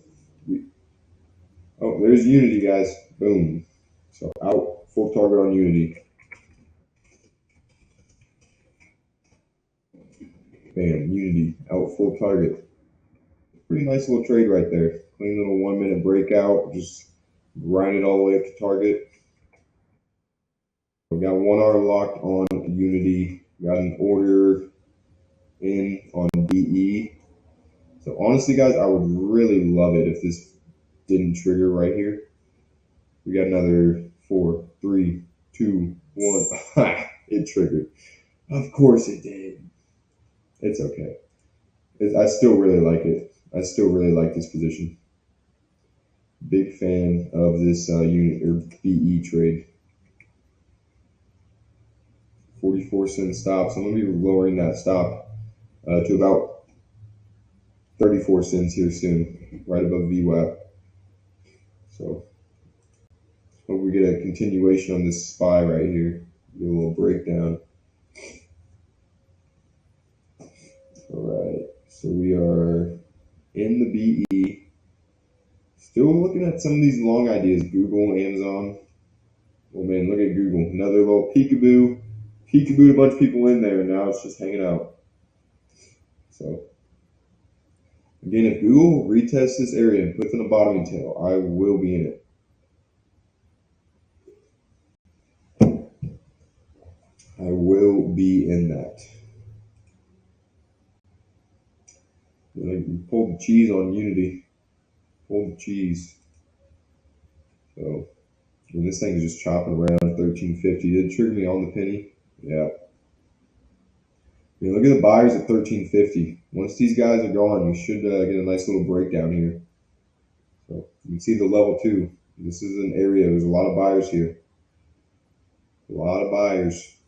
oh, there's Unity, guys. Boom. So out. Full target on Unity. Bam. Unity out. Full target. Pretty nice little trade right there. Clean little 1 minute breakout. Just grind it all the way up to target. We got 1 hour locked on Unity. Got an order in on BE. So honestly, guys, I would really love it if this didn't trigger right here. We got another 4, 3, 2, 1. It triggered. Of course it did. It's okay. I still really like it. I still really like this position. Big fan of this unit or BE trade. 44-cent stop. So I'm going to be lowering that stop to about 34 cents here soon, right above VWAP. So hope we get a continuation on this SPY right here. Do a little breakdown. All right, so we are in the BE. Still looking at some of these long ideas. Google, Amazon. Oh man, look at Google. Another little peekaboo. Peekabooed a bunch of people in there, and now it's just hanging out. So again, if Google retests this area and puts in a bottoming tail, I will be in it. I will be in that. Pull the cheese on Unity. Pull the cheese. So, and this thing is just chopping around 1350. Did it trigger me on the penny? Yeah. Look at the buyers at 1350. Once these guys are gone, we should get a nice little breakdown here. So you can see the level 2. This is an area. There's a lot of buyers here. A lot of buyers.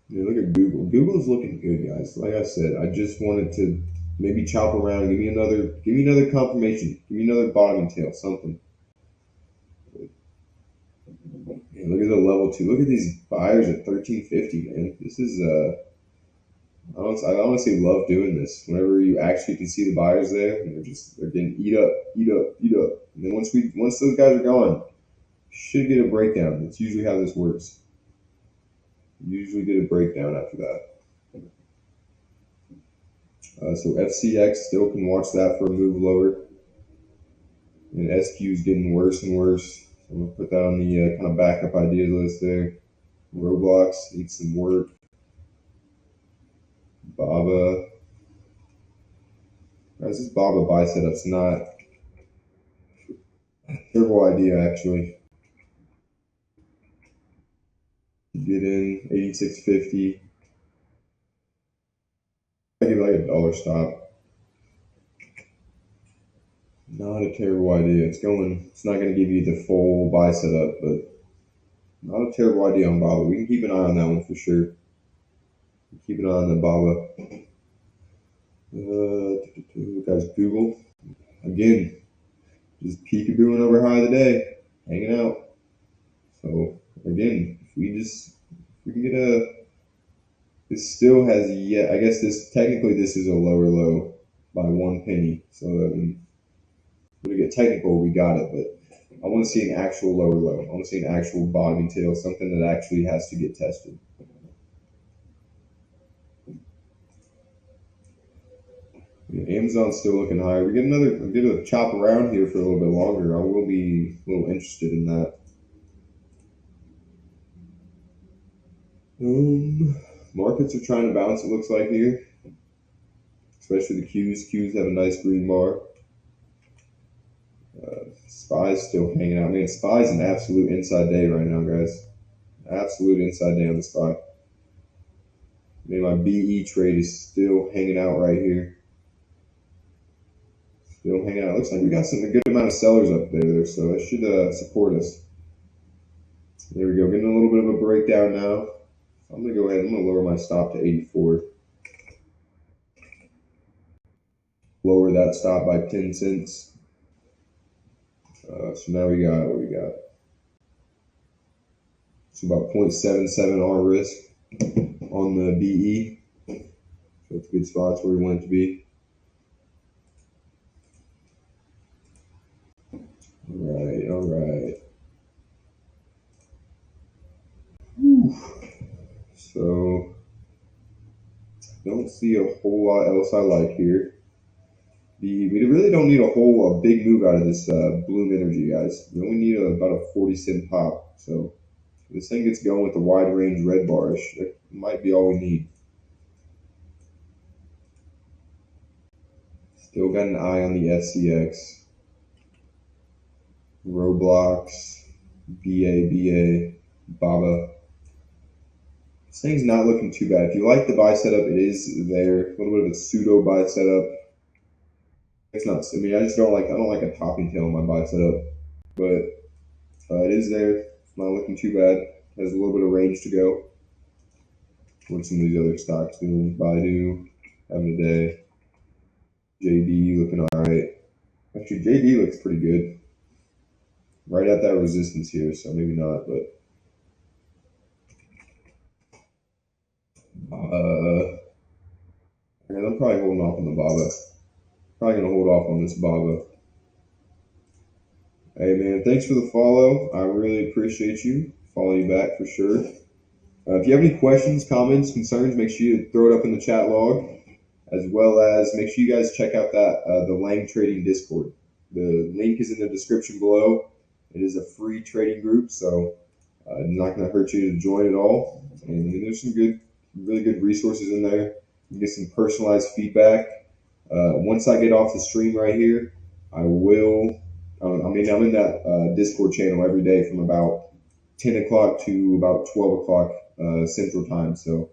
Look at Google. Google's looking good, guys. Like I said, I just wanted to maybe chop around, give me another confirmation, give me another bottoming tail, something. Man, look at the level 2. Look at these buyers at 1350, man. This is I honestly love doing this. Whenever you actually can see the buyers there, and they're getting eat up. And then once those guys are gone, should get a breakdown. That's usually how this works. Usually get a breakdown after that. So FCX still can watch that for a move lower. And SQ is getting worse and worse. So I'm going to put that on the kind of backup ideas list there. Roblox needs some work. Baba. Guys, this Baba buy setup's not Terrible idea, actually. Get in 86.50. I give it like a dollar stop. Not a terrible idea. It's going. It's not going to give you the full buy setup, but not a terrible idea on Baba. We can keep an eye on that one for sure. Keep an eye on the Baba. Guys, Google again. Just peekabooing over high of the day, hanging out. So again, if we can get a. This still has yet. I guess this technically this is a lower low by 1 penny. So I mean, when we get technical, we got it, but I want to see an actual lower low. I want to see an actual bottoming tail, something that actually has to get tested. Yeah, Amazon's still looking higher. We get a chop around here for a little bit longer. I will be a little interested in that. Markets are trying to bounce. It looks like here, especially the Qs. Qs have a nice green bar. Spy's still hanging out. Man, Spy's an absolute inside day right now, guys. Absolute inside day on the Spy. Man, my BE trade is still hanging out right here. Still hanging out. Looks like we got a good amount of sellers up there, so that should support us. There we go. Getting a little bit of a breakdown now. I'm going to go ahead. I'm going to lower my stop to 84. Lower that stop by 10 cents. So now we got what we got. It's about 0.77 R risk on the BE. So it's a good spot. It's where we want it to be. All right. Whew. So don't see a whole lot else I like here. We really don't need a big move out of this Bloom Energy, guys. We only need about a 40-cent pop. So if this thing gets going with the wide range red barish, that might be all we need. Still got an eye on the FCX. Roblox, BA, Baba. This thing's not looking too bad. If you like the buy setup, it is there. A little bit of a pseudo buy setup. It's not. I mean, I don't like a topping tail on my buy setup, but it is there. It's not looking too bad. Has a little bit of range to go. What some of these other stocks doing? Baidu having a day. JD looking all right. Actually, JD looks pretty good. Right at that resistance here, so maybe not, but I'm probably holding off on the Baba. Probably gonna hold off on this Baba. Hey man, thanks for the follow. I really appreciate you. Follow you back for sure. If you have any questions, comments, concerns, make sure you throw it up in the chat log, as well as make sure you guys check out that the Lang Trading Discord. The link is in the description below. It is a free trading group, so it's not going to hurt you to join it all. And there's some really good resources in there. You can get some personalized feedback. Once I get off the stream right here, I will. I'm in that Discord channel every day from about 10 o'clock to about 12 o'clock Central Time. So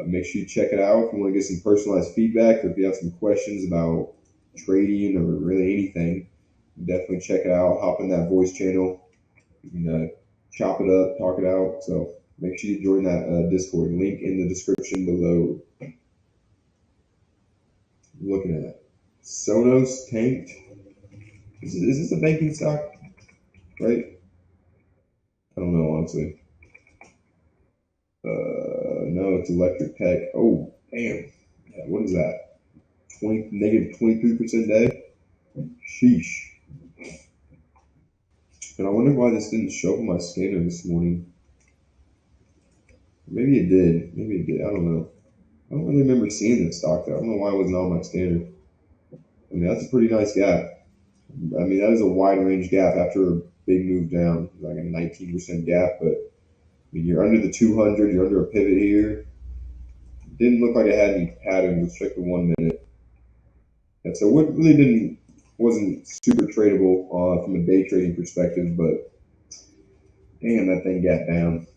make sure you check it out if you want to get some personalized feedback, or if you have some questions about trading or really anything. Definitely check it out. Hop in that voice channel. You can chop it up, talk it out. So make sure you join that Discord. Link in the description below. I'm looking at it. Sonos tanked. Is this a banking stock? Right? I don't know, honestly. No, it's electric tech. Oh, damn. Yeah, what is that? Negative 23% day? Sheesh. And I wonder why this didn't show up on my scanner this morning. Maybe it did. I don't know. I don't really remember seeing this stock though. I don't know why it wasn't on my scanner. I mean, that's a pretty nice gap. I mean, that is a wide range gap after a big move down, like a 19% gap. But I mean, you're under the 200. You're under a pivot here. Didn't look like it had any pattern. Let's check the 1 minute. And so what really didn't wasn't super tradable from a day trading perspective, but damn, that thing got down.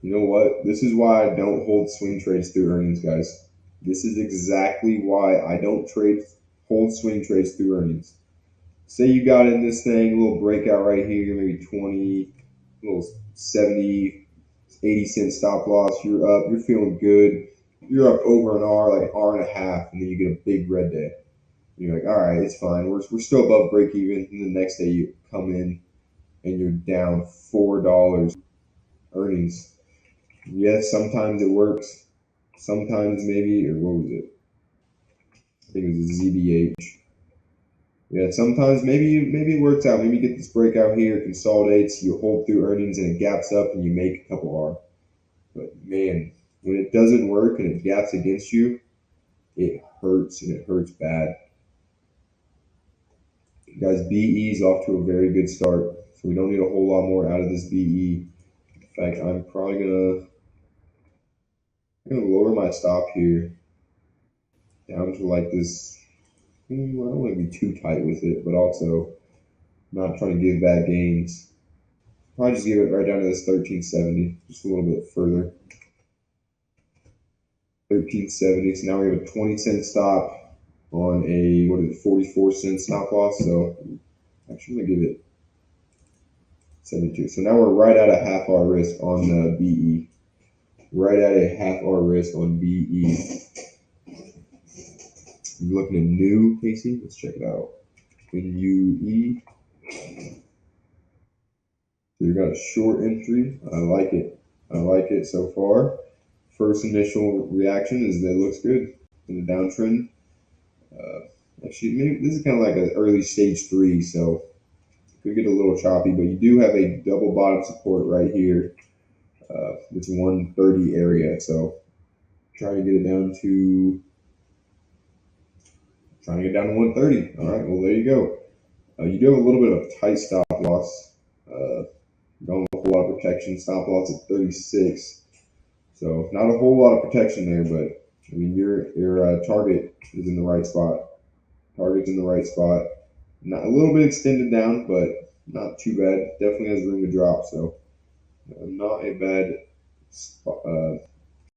You know what? This is why I don't hold swing trades through earnings, guys. This is exactly why I don't hold swing trades through earnings. Say you got in this thing, a little breakout right here, maybe 20, a little 70, 80 cent stop loss. You're up, you're feeling good. You're up over an hour, like an hour and a half, and then you get a big red day. You're like, all right, it's fine. We're still above break even. And the next day you come in and you're down $4 earnings. Yes, sometimes it works. Sometimes maybe, or what was it? I think it was a ZBH. Yeah, sometimes maybe it works out. Maybe you get this breakout here, consolidates, you hold through earnings, and it gaps up, and you make a couple R. But man, when it doesn't work and it gaps against you, it hurts, and it hurts bad. Guys, BE is off to a very good start, so we don't need a whole lot more out of this BE. In fact, I'm probably gonna lower my stop here down to like this. I don't want to be too tight with it, but also not trying to give bad gains. Probably just give it right down to this 1370, just a little bit further. 1370. So now we have a 20-cent stop on a 44-cent stop loss. So actually, I'm gonna give it 72. So now we're right at a half R risk on the BE. Right at a half R risk on BE. You looking at new, Casey? Let's check it out. NUE. So you got a short entry. I like it. I like it so far. First initial reaction is that it looks good in the downtrend. Actually, maybe this is kind of like an early stage 3, so it could get a little choppy, but you do have a double bottom support right here. It's 130 area, so try to get it down to 130. All right, well there you go. You do have a little bit of a tight stop loss. Don't have a whole lot of protection. Stop loss at 36. So not a whole lot of protection there, but I mean your target is in the right spot. Target's in the right spot. Not a little bit extended down, but not too bad. Definitely has room to drop. So not a bad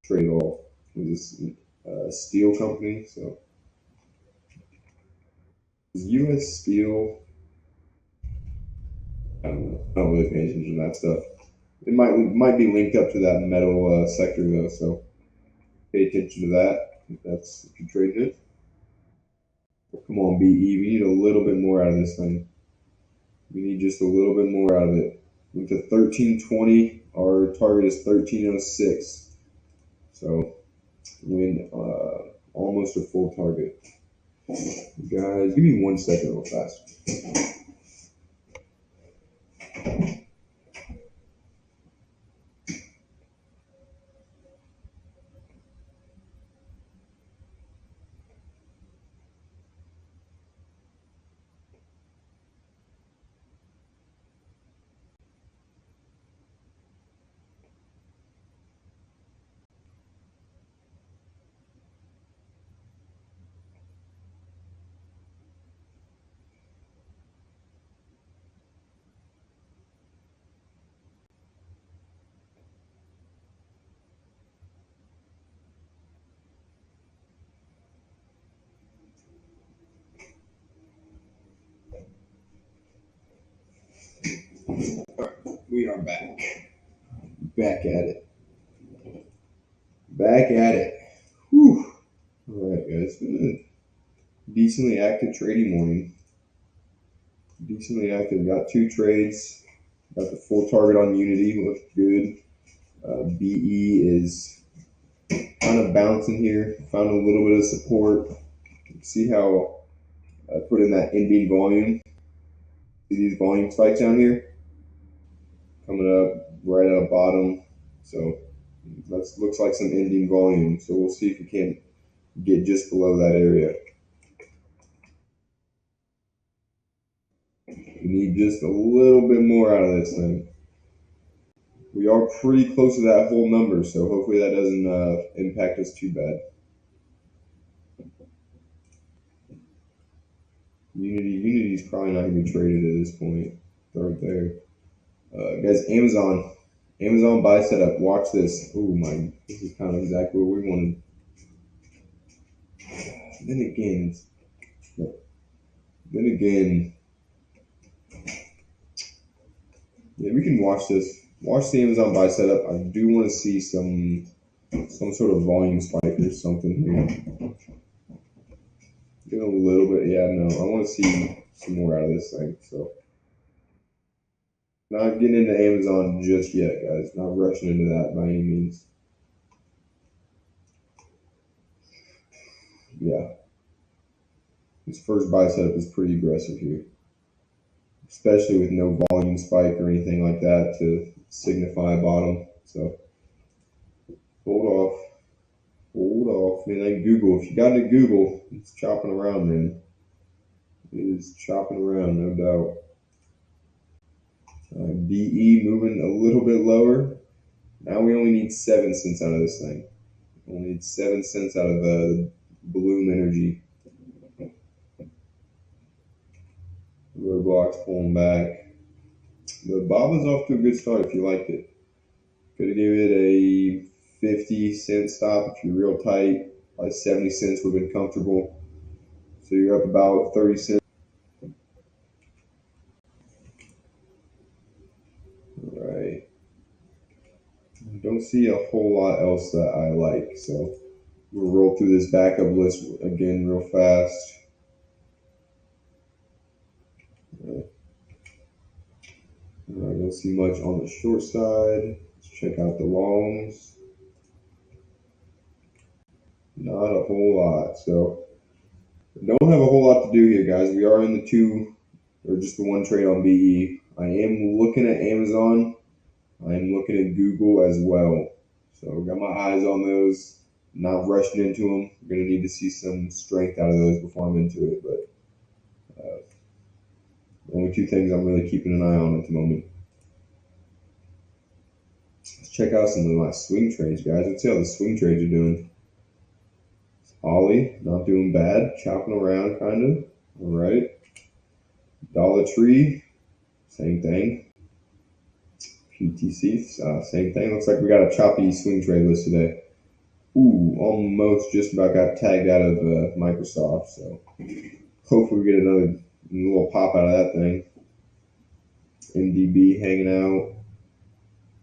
trade at all. This steel company. So is U.S. Steel. I don't know. I don't really pay attention to that stuff. It might be linked up to that metal sector though, so pay attention to that if you trade it. Come on, BE. We need a little bit more out of this thing. We need just a little bit more out of it. Went to 1320. Our target is 1306. So win almost a full target. Guys, give me 1 second real fast. We are back. Back at it. Back at it. Whew. All right, guys. Been a decently active trading morning. Decently active. Got 2 trades. Got the full target on Unity. Looked good. BE is kind of bouncing here. Found a little bit of support. See how I put in that ending volume. See these volume spikes down here? Coming up right at the bottom. So that looks like some ending volume. So we'll see if we can get just below that area. We need just a little bit more out of this thing. We are pretty close to that whole number, so hopefully that doesn't impact us too bad. Unity's probably not gonna be traded at this point. Throw it there. Guys, Amazon buy setup. Watch this. Oh my, this is kind of exactly what we wanted. Then again, then again, yeah, we can watch this. Watch the Amazon buy setup. I do want to see some sort of volume spike or something here. Get a little bit, yeah, no. I want to see some more out of this thing. So, not getting into Amazon just yet, guys. Not rushing into that by any means. Yeah, this first buy setup is pretty aggressive here, especially with no volume spike or anything like that to signify a bottom. So, hold off. Hold off, man. Like Google, if you got into Google, it's chopping around, man. It is chopping around, no doubt. BE moving a little bit lower. Now we only need 7 cents out of this thing. Only need 7 cents out of the Bloom Energy. Roblox pulling back. The Bob was off to a good start if you liked it. Could have given it a 50-cent stop if you're real tight. By 70 cents would have been comfortable. So you're up about 30 cents. All right. Don't see a whole lot else that I like. So we'll roll through this backup list again real fast. I don't see much on the short side. Let's check out the longs. Not a whole lot. So don't have a whole lot to do here, guys. We are in the 2 or just the 1 trade on BE. I am looking at Amazon. I am looking at Google as well. So got my eyes on those. Not rushing into them. We're gonna need to see some strength out of those before I'm into it. But the only 2 things I'm really keeping an eye on at the moment. Let's check out some of my swing trades, guys. Let's see how the swing trades are doing. Ollie, not doing bad. Chopping around, kind of. All right. Dollar Tree, same thing. PTC, same thing. Looks like we got a choppy swing trade list today. Ooh, almost just about got tagged out of Microsoft. So hopefully we get another little pop out of that thing. MDB hanging out.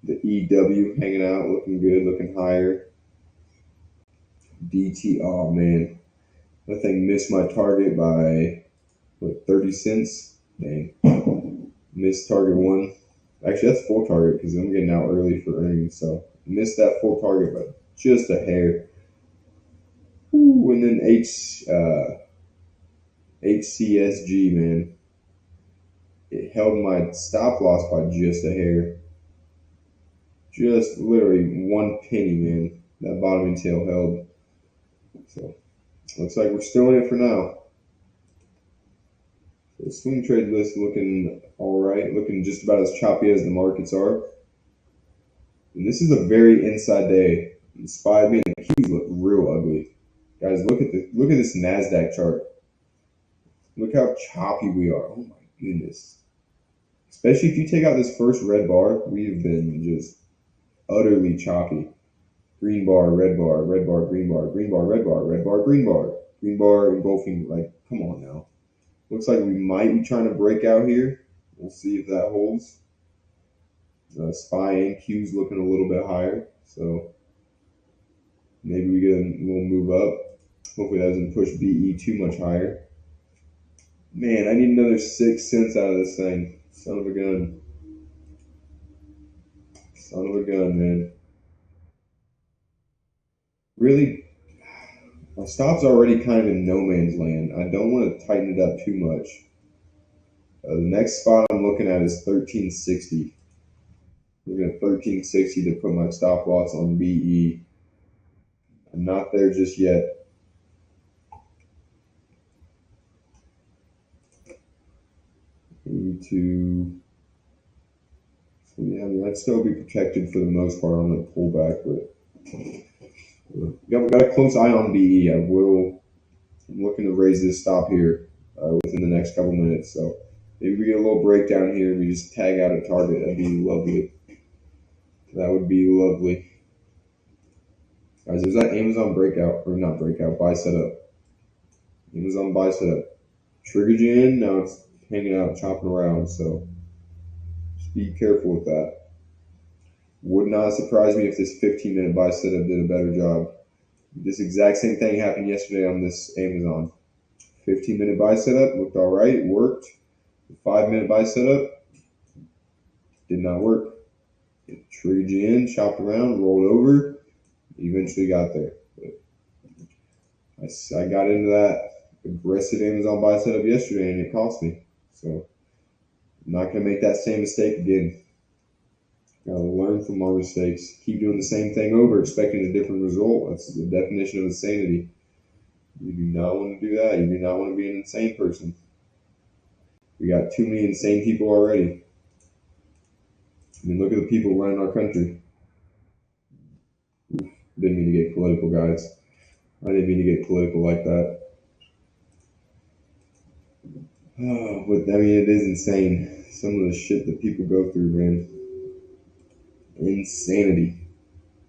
The EW hanging out, looking good, looking higher. DT, oh man, that thing missed my target by what, 30 cents? Dang, missed target 1. Actually, that's full target because I'm getting out early for earnings, so missed that full target by just a hair. Ooh, and then HCSG, man, it held my stop loss by just a hair. Just literally 1 penny, man. That bottoming tail held. So looks like we're still in it for now. So the swing trade list looking all right, looking just about as choppy as the markets are. And this is a very inside day. The SPY, man, the Qs look real ugly. Guys, look at this NASDAQ chart. Look how choppy we are. Oh my goodness. Especially if you take out this first red bar, we've been just utterly choppy. Green bar, red bar, red bar, green bar, green bar, red bar, red bar, green bar, green bar, engulfing. Like, come on now. Looks like we might be trying to break out here. We'll see if that holds. SPY and Q's looking a little bit higher, so maybe we get a little move up. Hopefully that doesn't push BE too much higher. Man, I need another 6 cents out of this thing. Son of a gun. Son of a gun, man. Really, my stop's already kind of in no man's land. I don't want to tighten it up too much. The next spot I'm looking at is 1360. Looking at 1360 to put my stop loss on BE. I'm not there just yet. So yeah, I mean, I'd still be protected for the most part on the pullback, but got a close eye on BE. I'm looking to raise this stop here. within the next couple minutes. So maybe we get a little breakdown here and we just tag out a target. That'd be lovely. That would be lovely. Guys, there's that Amazon breakout, or not breakout, buy setup. Amazon buy setup. Triggered you in, now it's hanging out, chopping around. So just be careful with that. Would not surprise me if this 15-minute buy setup did a better job. This exact same thing happened yesterday on this Amazon. 15-minute buy setup looked all right, worked. The 5-minute buy setup did not work. It triggered you in, chopped around, rolled over, eventually got there. But I got into that aggressive Amazon buy setup yesterday and it cost me. So I'm not going to make that same mistake again. Got to learn from our mistakes. Keep doing the same thing over, expecting a different result. That's the definition of insanity. You do not want to do that. You do not want to be an insane person. We got too many insane people already. I mean, look at the people running our country. Didn't mean to get political, guys. I didn't mean to get political like that. Oh, but I mean, it is insane. Some of the shit that people go through, man. Insanity.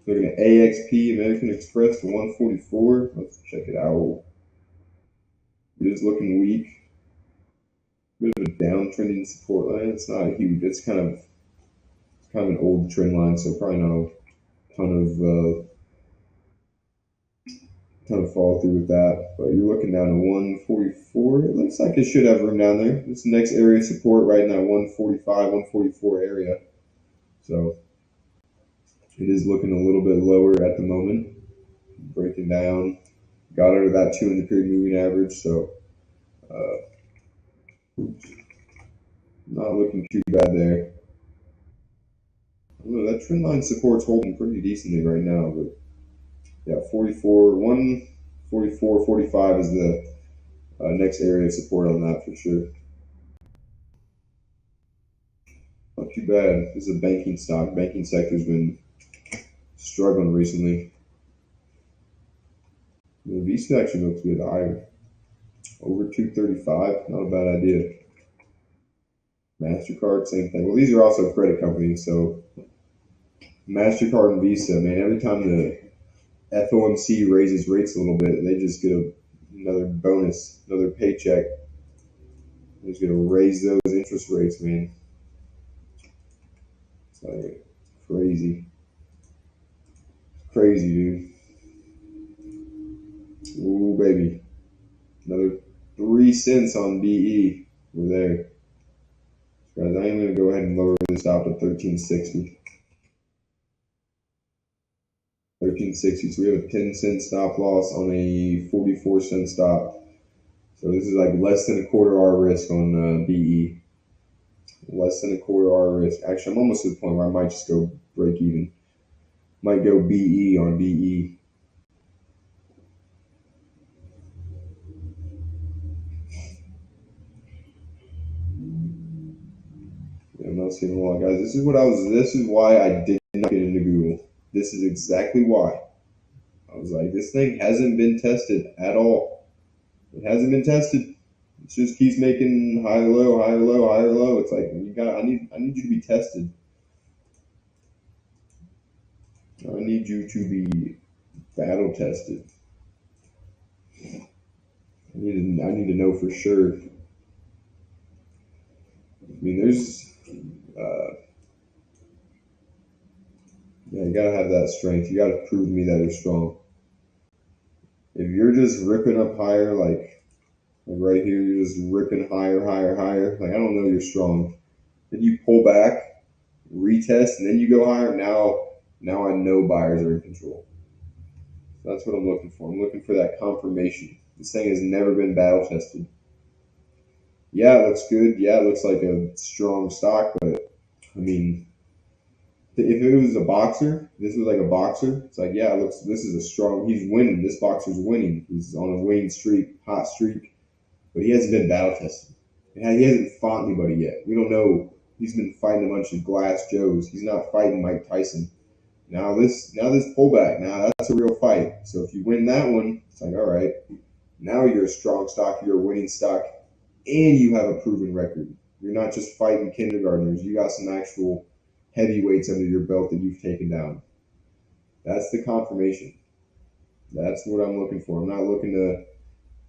Looking at AXP, American Express to 144. Let's check it out. It is looking weak. Bit of a downtrending support line. It's not huge. It's kind of an old trend line, so probably not a ton of follow through with that. But you're looking down to 144. It looks like it should have room down there. This next area of support right in that 145, 144 area. So it is looking a little bit lower at the moment. Breaking down. Got under that 200 period moving average, so not looking too bad there. I don't know, that trend line support's holding pretty decently right now, but yeah, 44, 144, 45 is the next area of support on that for sure. Not too bad. This is a banking stock. Banking sector's been struggling recently. The Visa actually looks good higher. Over 235, not a bad idea. MasterCard, same thing. Well, these are also credit companies, so MasterCard and Visa, man, every time the FOMC raises rates a little bit, they just get another bonus, another paycheck. They're just going to raise those interest rates, man. It's like crazy. Crazy, dude. Ooh, baby. Another 3 cents on BE. We're there. Guys, I am going to go ahead and lower this out to 1360. 1360. So we have a 10-cent stop loss on a 44-cent stop. So this is like less than a quarter R risk on BE. Less than a quarter R risk. Actually, I'm almost to the point where I might just go break even. Might go BE on BE. Yeah, I'm not seeing a lot, guys. This is why I did not get into Google. This is exactly why. I was like, this thing hasn't been tested at all. It hasn't been tested. It just keeps making higher low, higher low, higher low. It's like I need you to be tested. I need you to be battle tested. I need to know for sure. I mean, there's yeah, you gotta have that strength. You gotta prove to me that you're strong. If you're just ripping up higher, like right here, you're just ripping higher, higher, higher. Like I don't know, you're strong. Then you pull back, retest, and then you go higher. Now I know buyers are in control. So that's what I'm looking for. I'm looking for that confirmation. This thing has never been battle tested. Yeah, it looks good. Yeah, it looks like a strong stock, but I mean, if it was a boxer, this was like a boxer. It's like, yeah, this is a strong. He's winning. This boxer's winning. He's on a winning streak, hot streak, but he hasn't been battle tested. He hasn't fought anybody yet. We don't know. He's been fighting a bunch of glass Joes. He's not fighting Mike Tyson. Now this pullback. Now that's a real fight. So if you win that one, it's like, all right. Now you're a strong stock. You're a winning stock. and you have a proven record. You're not just fighting kindergartners. You got some actual heavyweights under your belt that you've taken down. That's the confirmation. That's what I'm looking for. I'm not looking to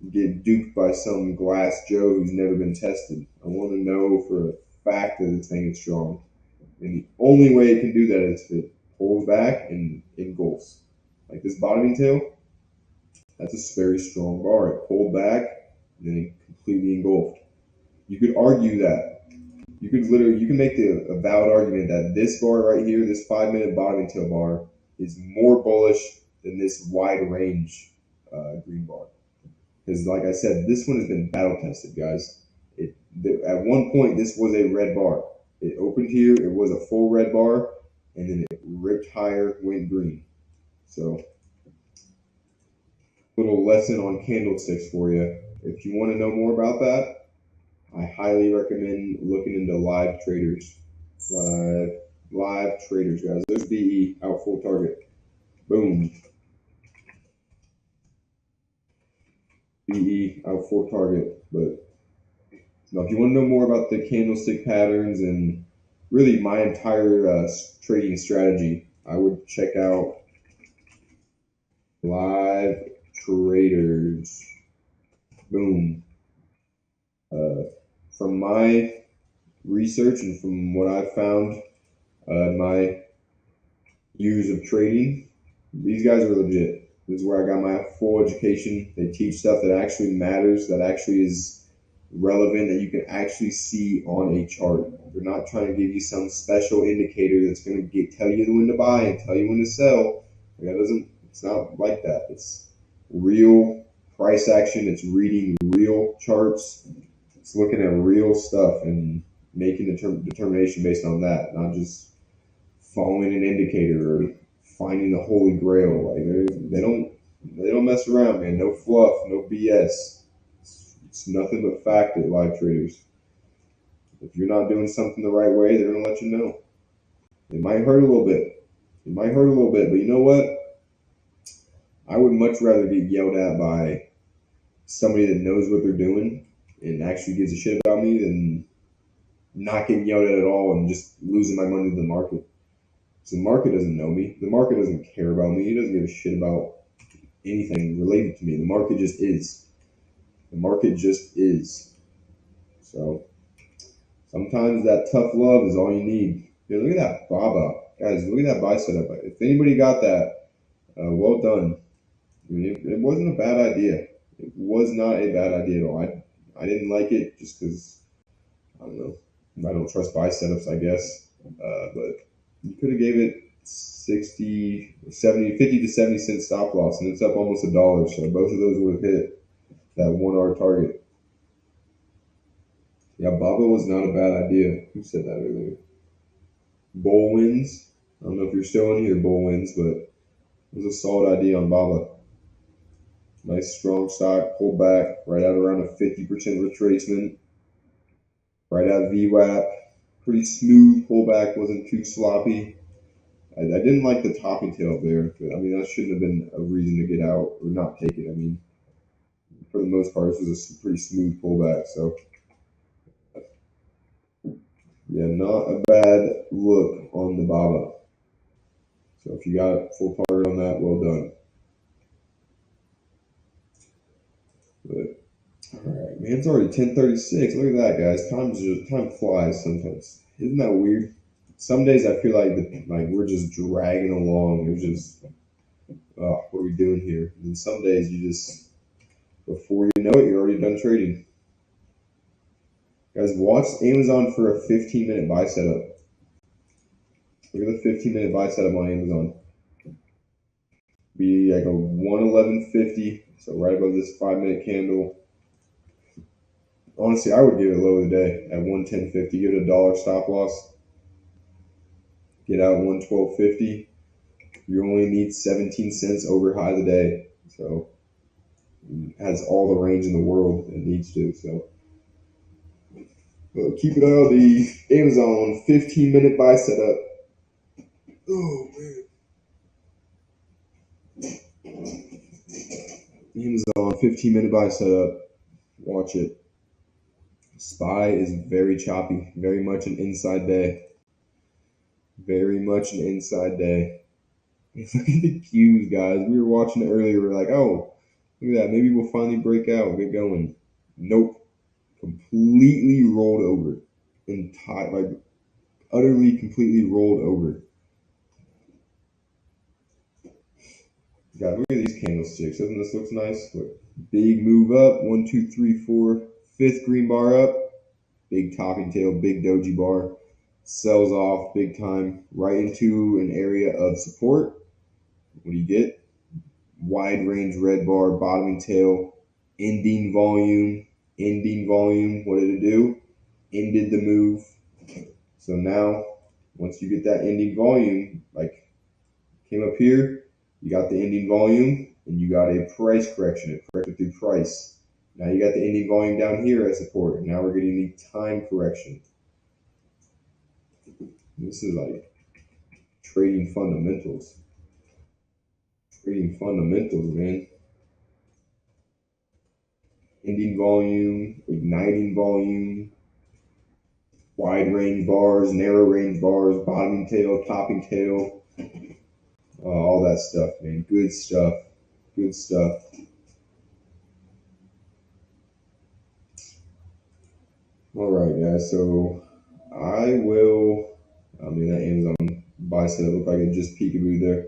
get duped by some glass Joe who's never been tested. I want to know for a fact that this thing is strong. And the only way it can do that is if it pulls back and engulfs. Like this bottoming tail, that's a very strong bar. It pulled back and then it completely engulfed. You could argue that. You can make a valid argument that this bar right here, this 5 minute bottoming tail bar, is more bullish than this wide range green bar. Because, like I said, this one has been battle tested, guys. At one point, this was a red bar. It opened here, it was a full red bar, and then it ripped higher, went green. So, little lesson on candlesticks for you. If you want to know more about that, I highly recommend looking into live traders. Live traders, guys. There's BE out full target. Boom. BE out full target. But now, if you want to know more about the candlestick patterns and really my entire trading strategy, I would check out live traders. Boom. From my research and from what I've found in my years of trading, these guys are legit. This is where I got my full education. They teach stuff that actually matters, that actually is relevant, that you can actually see on a chart. They're not trying to give you some special indicator that's going to tell you when to buy and tell you when to sell. That doesn't. It's not like that. It's real price action. It's reading real charts. It's looking at real stuff and making a determination based on that, not just following an indicator or finding the holy grail. Like they don't mess around, man. No fluff, no BS. It's nothing but fact at live traders. If you're not doing something the right way, they're gonna let you know. It might hurt a little bit. It might hurt a little bit, but you know what? I would much rather get yelled at by somebody that knows what they're doing and actually gives a shit about me than not getting yelled at all and just losing my money to the market. So the market doesn't know me. The market doesn't care about me. It doesn't give a shit about anything related to me. The market just is. The market just is. So sometimes that tough love is all you need. Dude, look at that Baba. Guys, look at that buy setup. If anybody got that, well done. I mean, it wasn't a bad idea. It was not a bad idea at all. I didn't like it just because, I don't know, I don't trust buy setups, I guess. But you could have gave it 60, 70, 50 to 70 cent stop loss, and it's up almost $1. So both of those would have hit that 1 hour target. Yeah, Baba was not a bad idea. Who said that earlier? Bull wins. I don't know if you're still in here, Bull wins, but it was a solid idea on Baba. Nice strong stock, pulled back right out around a 50% retracement, right out VWAP. Pretty smooth pullback, wasn't too sloppy. I didn't like the topping tail there. I mean, that shouldn't have been a reason to get out or not take it. I mean, for the most part, this was a pretty smooth pullback. So, yeah, not a bad look on the Baba. So if you got full target on that, well done. But all right, man, it's already 10:36. Look at that, guys. Time flies sometimes. Isn't that weird? Some days I feel like we're just dragging along. It's just, what are we doing here? And some days you just, before you know it, you're already done trading. Guys, watch Amazon for a 15-minute buy setup. Look at the 15-minute buy setup on Amazon. Be like a 111.50, so right above this 5 minute candle. Honestly, I would give it low of the day at 110.50. Give it $1 stop loss. Get out 112.50. You only need 17 cents over high of the day, so it has all the range in the world it needs to. So keep an eye on the Amazon 15-minute buy setup. Oh man. Amazon 15-minute buy setup. Watch it. SPY is very choppy, very much an inside day. Very much an inside day. Look at the cues, guys. We were watching it earlier. We are like, oh, look at that. Maybe we'll finally break out, get going. Nope. Completely rolled over. Like utterly, completely rolled over. God, look at these candlesticks. Doesn't this look nice? Look, big move up. 1, 2, 3, 4. Fifth green bar up. Big topping tail, big doji bar. Sells off big time right into an area of support. What do you get? Wide range red bar, bottoming tail, ending volume. What did it do? Ended the move. So now, once you get that ending volume, like came up here, you got the ending volume, and you got a price correction. It corrected through price. Now you got the ending volume down here as support. Now we're getting the time correction. This is like trading fundamentals. Trading fundamentals, man. Ending volume, igniting volume, wide range bars, narrow range bars, bottoming tail, topping tail, all that stuff, man. Good stuff. Good stuff. All right, guys. So that Amazon buy set looked like it just peekaboo there.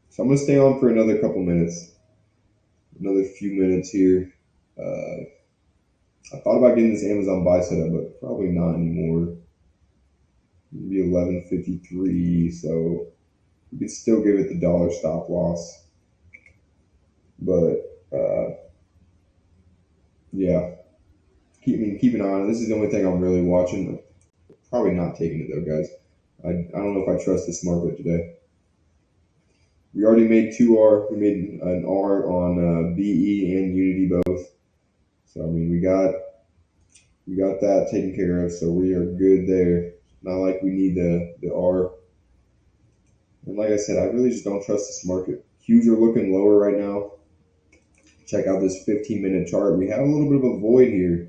So I'm going to stay on for another couple minutes. Another few minutes here. I thought about getting this Amazon buy setup, but probably not anymore. Maybe 11.53, so you could still give it the dollar stop loss. But yeah, keep an eye on it. This is the only thing I'm really watching. Probably not taking it though, guys. I don't know if I trust this market today. We already made 2R. We made an R on BE and Unity both. So I mean, we got that taken care of. So we are good there. Not like we need the R. And like I said, I really just don't trust this market. Qs are looking lower right now. Check out this 15-minute chart. We have a little bit of a void here,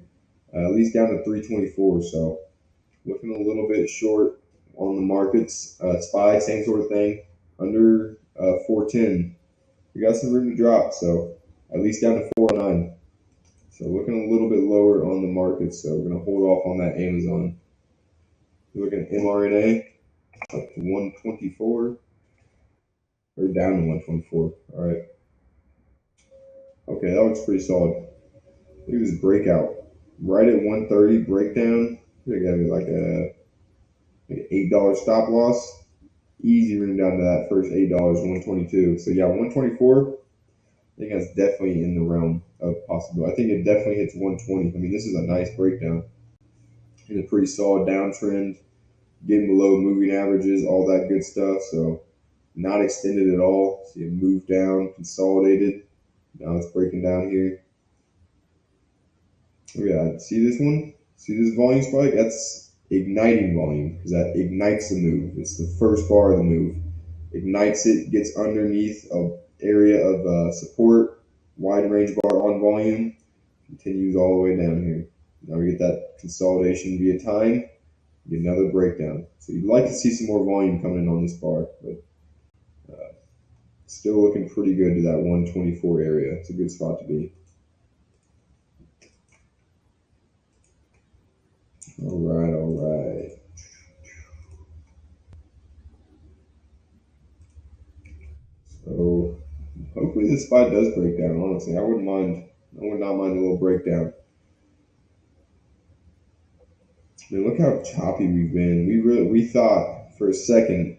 at least down to 324. So looking a little bit short on the markets. SPY, same sort of thing, under 410. We got some room to drop, so at least down to 409. So looking a little bit lower on the markets, so we're going to hold off on that Amazon. We're looking at mRNA up to 124, or down to 124. All right. Okay, that looks pretty solid. Look at this breakout. Right at 130, breakdown. We got like an $8 stop loss. Easy room down to that first $8, 122. So yeah, 124. I think that's definitely in the realm of possible. I think it definitely hits 120. I mean, this is a nice breakdown. And a pretty solid downtrend, getting below moving averages, all that good stuff. So not extended at all. See it move down, consolidated. Now it's breaking down here. Look at that. See this one? See this volume spike? That's igniting volume because that ignites the move. It's the first bar of the move. Ignites it, gets underneath an area of support, wide range bar on volume, continues all the way down here. Now we get that consolidation via time, get another breakdown. So you'd like to see some more volume coming in on this bar, but still looking pretty good to that 124 area. It's a good spot to be. All right. So hopefully this spot does break down, honestly. I would not mind a little breakdown. I mean, look how choppy we've been. We thought for a second,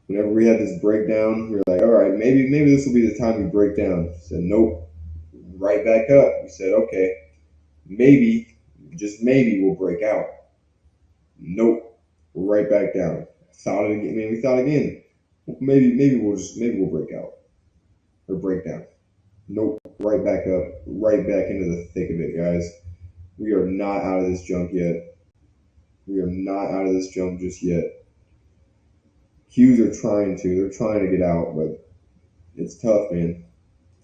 whenever we had this breakdown, we were like, all right, maybe this will be the time we break down. We said, nope, right back up. We said, okay, maybe, just maybe we'll break out. Nope, right back down. Thought it again. I mean, we thought again. Maybe we'll break out or break down. Nope, right back up, right back into the thick of it, guys. We are not out of this jump yet. We are not out of this jump just yet. Qs are they're trying to get out, but it's tough, man.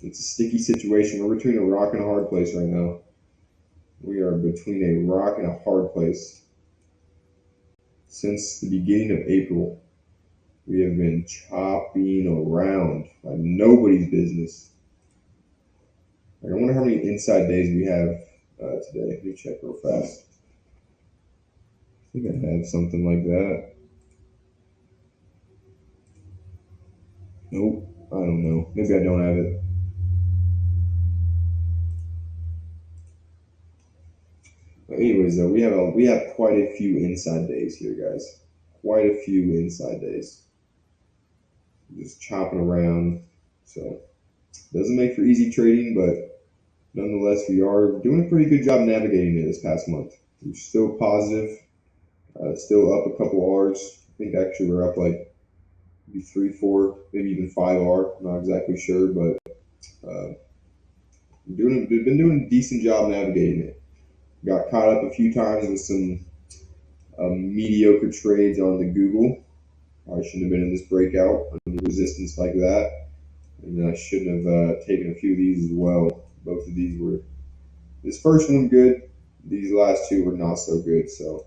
It's a sticky situation. We're between a rock and a hard place right now. We are between a rock and a hard place. Since the beginning of April, we have been chopping around like nobody's business. Like, I wonder how many inside days we have today. Let me check real fast. I think I have something like that. Nope, I don't know. Maybe I don't have it. But anyways, though, we have quite a few inside days here, guys. Quite a few inside days. Just chopping around. So doesn't make for easy trading, but nonetheless, we are doing a pretty good job navigating it this past month. We're still positive, still up a couple R's. I think actually we're up like maybe 3, 4, maybe even 5 R. I'm not exactly sure, but we've been doing a decent job navigating it. Got caught up a few times with some mediocre trades on the Google. I shouldn't have been in this breakout under resistance like that. And I shouldn't have taken a few of these as well. Both of these were, this first one good. These last two were not so good. So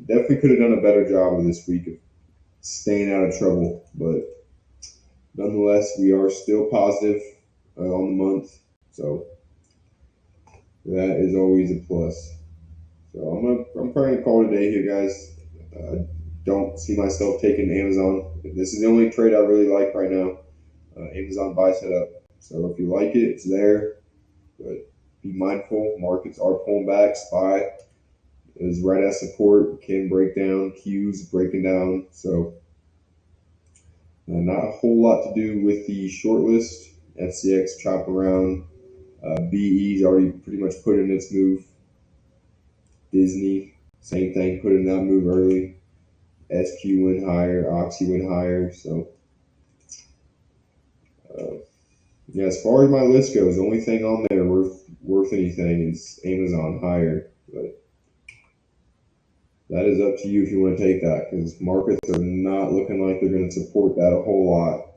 definitely could have done a better job of this week of staying out of trouble. But nonetheless, we are still positive on the month. So that is always a plus. So I'm probably gonna call it a day here, guys. Don't see myself taking Amazon. This is the only trade I really like right now. Amazon buy setup. So if you like it, it's there. But be mindful. Markets are pulling back. SPY is right at support. Can break down. Q's breaking down. So not a whole lot to do with the short list. FCX chop around. BE's already pretty much put in its move. Disney, same thing, put in that move early. SQ went higher, Oxy went higher. So, yeah, as far as my list goes, the only thing on there worth anything is Amazon higher. But that is up to you if you want to take that, because markets are not looking like they're going to support that a whole lot.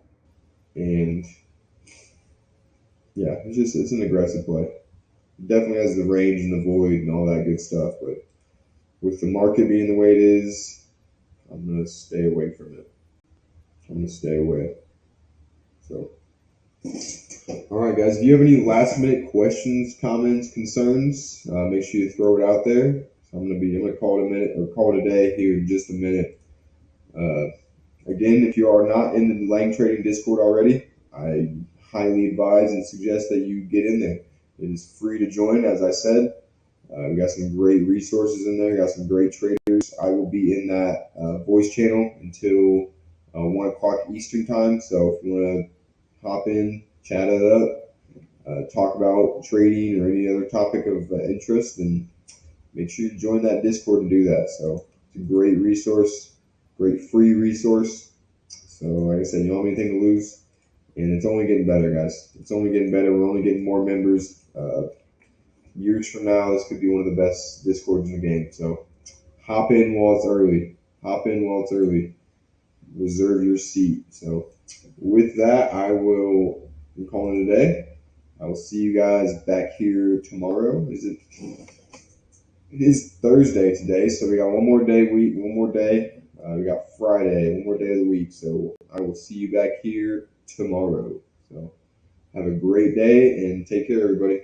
And yeah, it's an aggressive play. It definitely has the range and the void and all that good stuff. But with the market being the way it is, I'm going to stay away from it. I'm going to stay away. So, all right, guys. If you have any last minute questions, comments, concerns, make sure you throw it out there. So I'm gonna call it a minute or call it a day here in just a minute. Again, if you are not in the Lang Trading Discord already, I highly advise and suggest that you get in there. It is free to join, as I said. We got some great resources in there. Got some great traders. I will be in that voice channel until 1 o'clock Eastern time. So if you want to hop in, chat it up, talk about trading or any other topic of interest, then make sure you join that Discord and do that. So it's a great resource, great free resource. So like I said, you don't have anything to lose, and it's only getting better, guys. It's only getting better. We're only getting more members. Years from now, this could be one of the best Discords in the game. So hop in while it's early. Hop in while it's early. Reserve your seat. So with that, I will be calling it a day. I will see you guys back here tomorrow. It is Thursday today, so we got one more day. We got Friday, one more day of the week. So I will see you back here tomorrow. So have a great day and take care, everybody.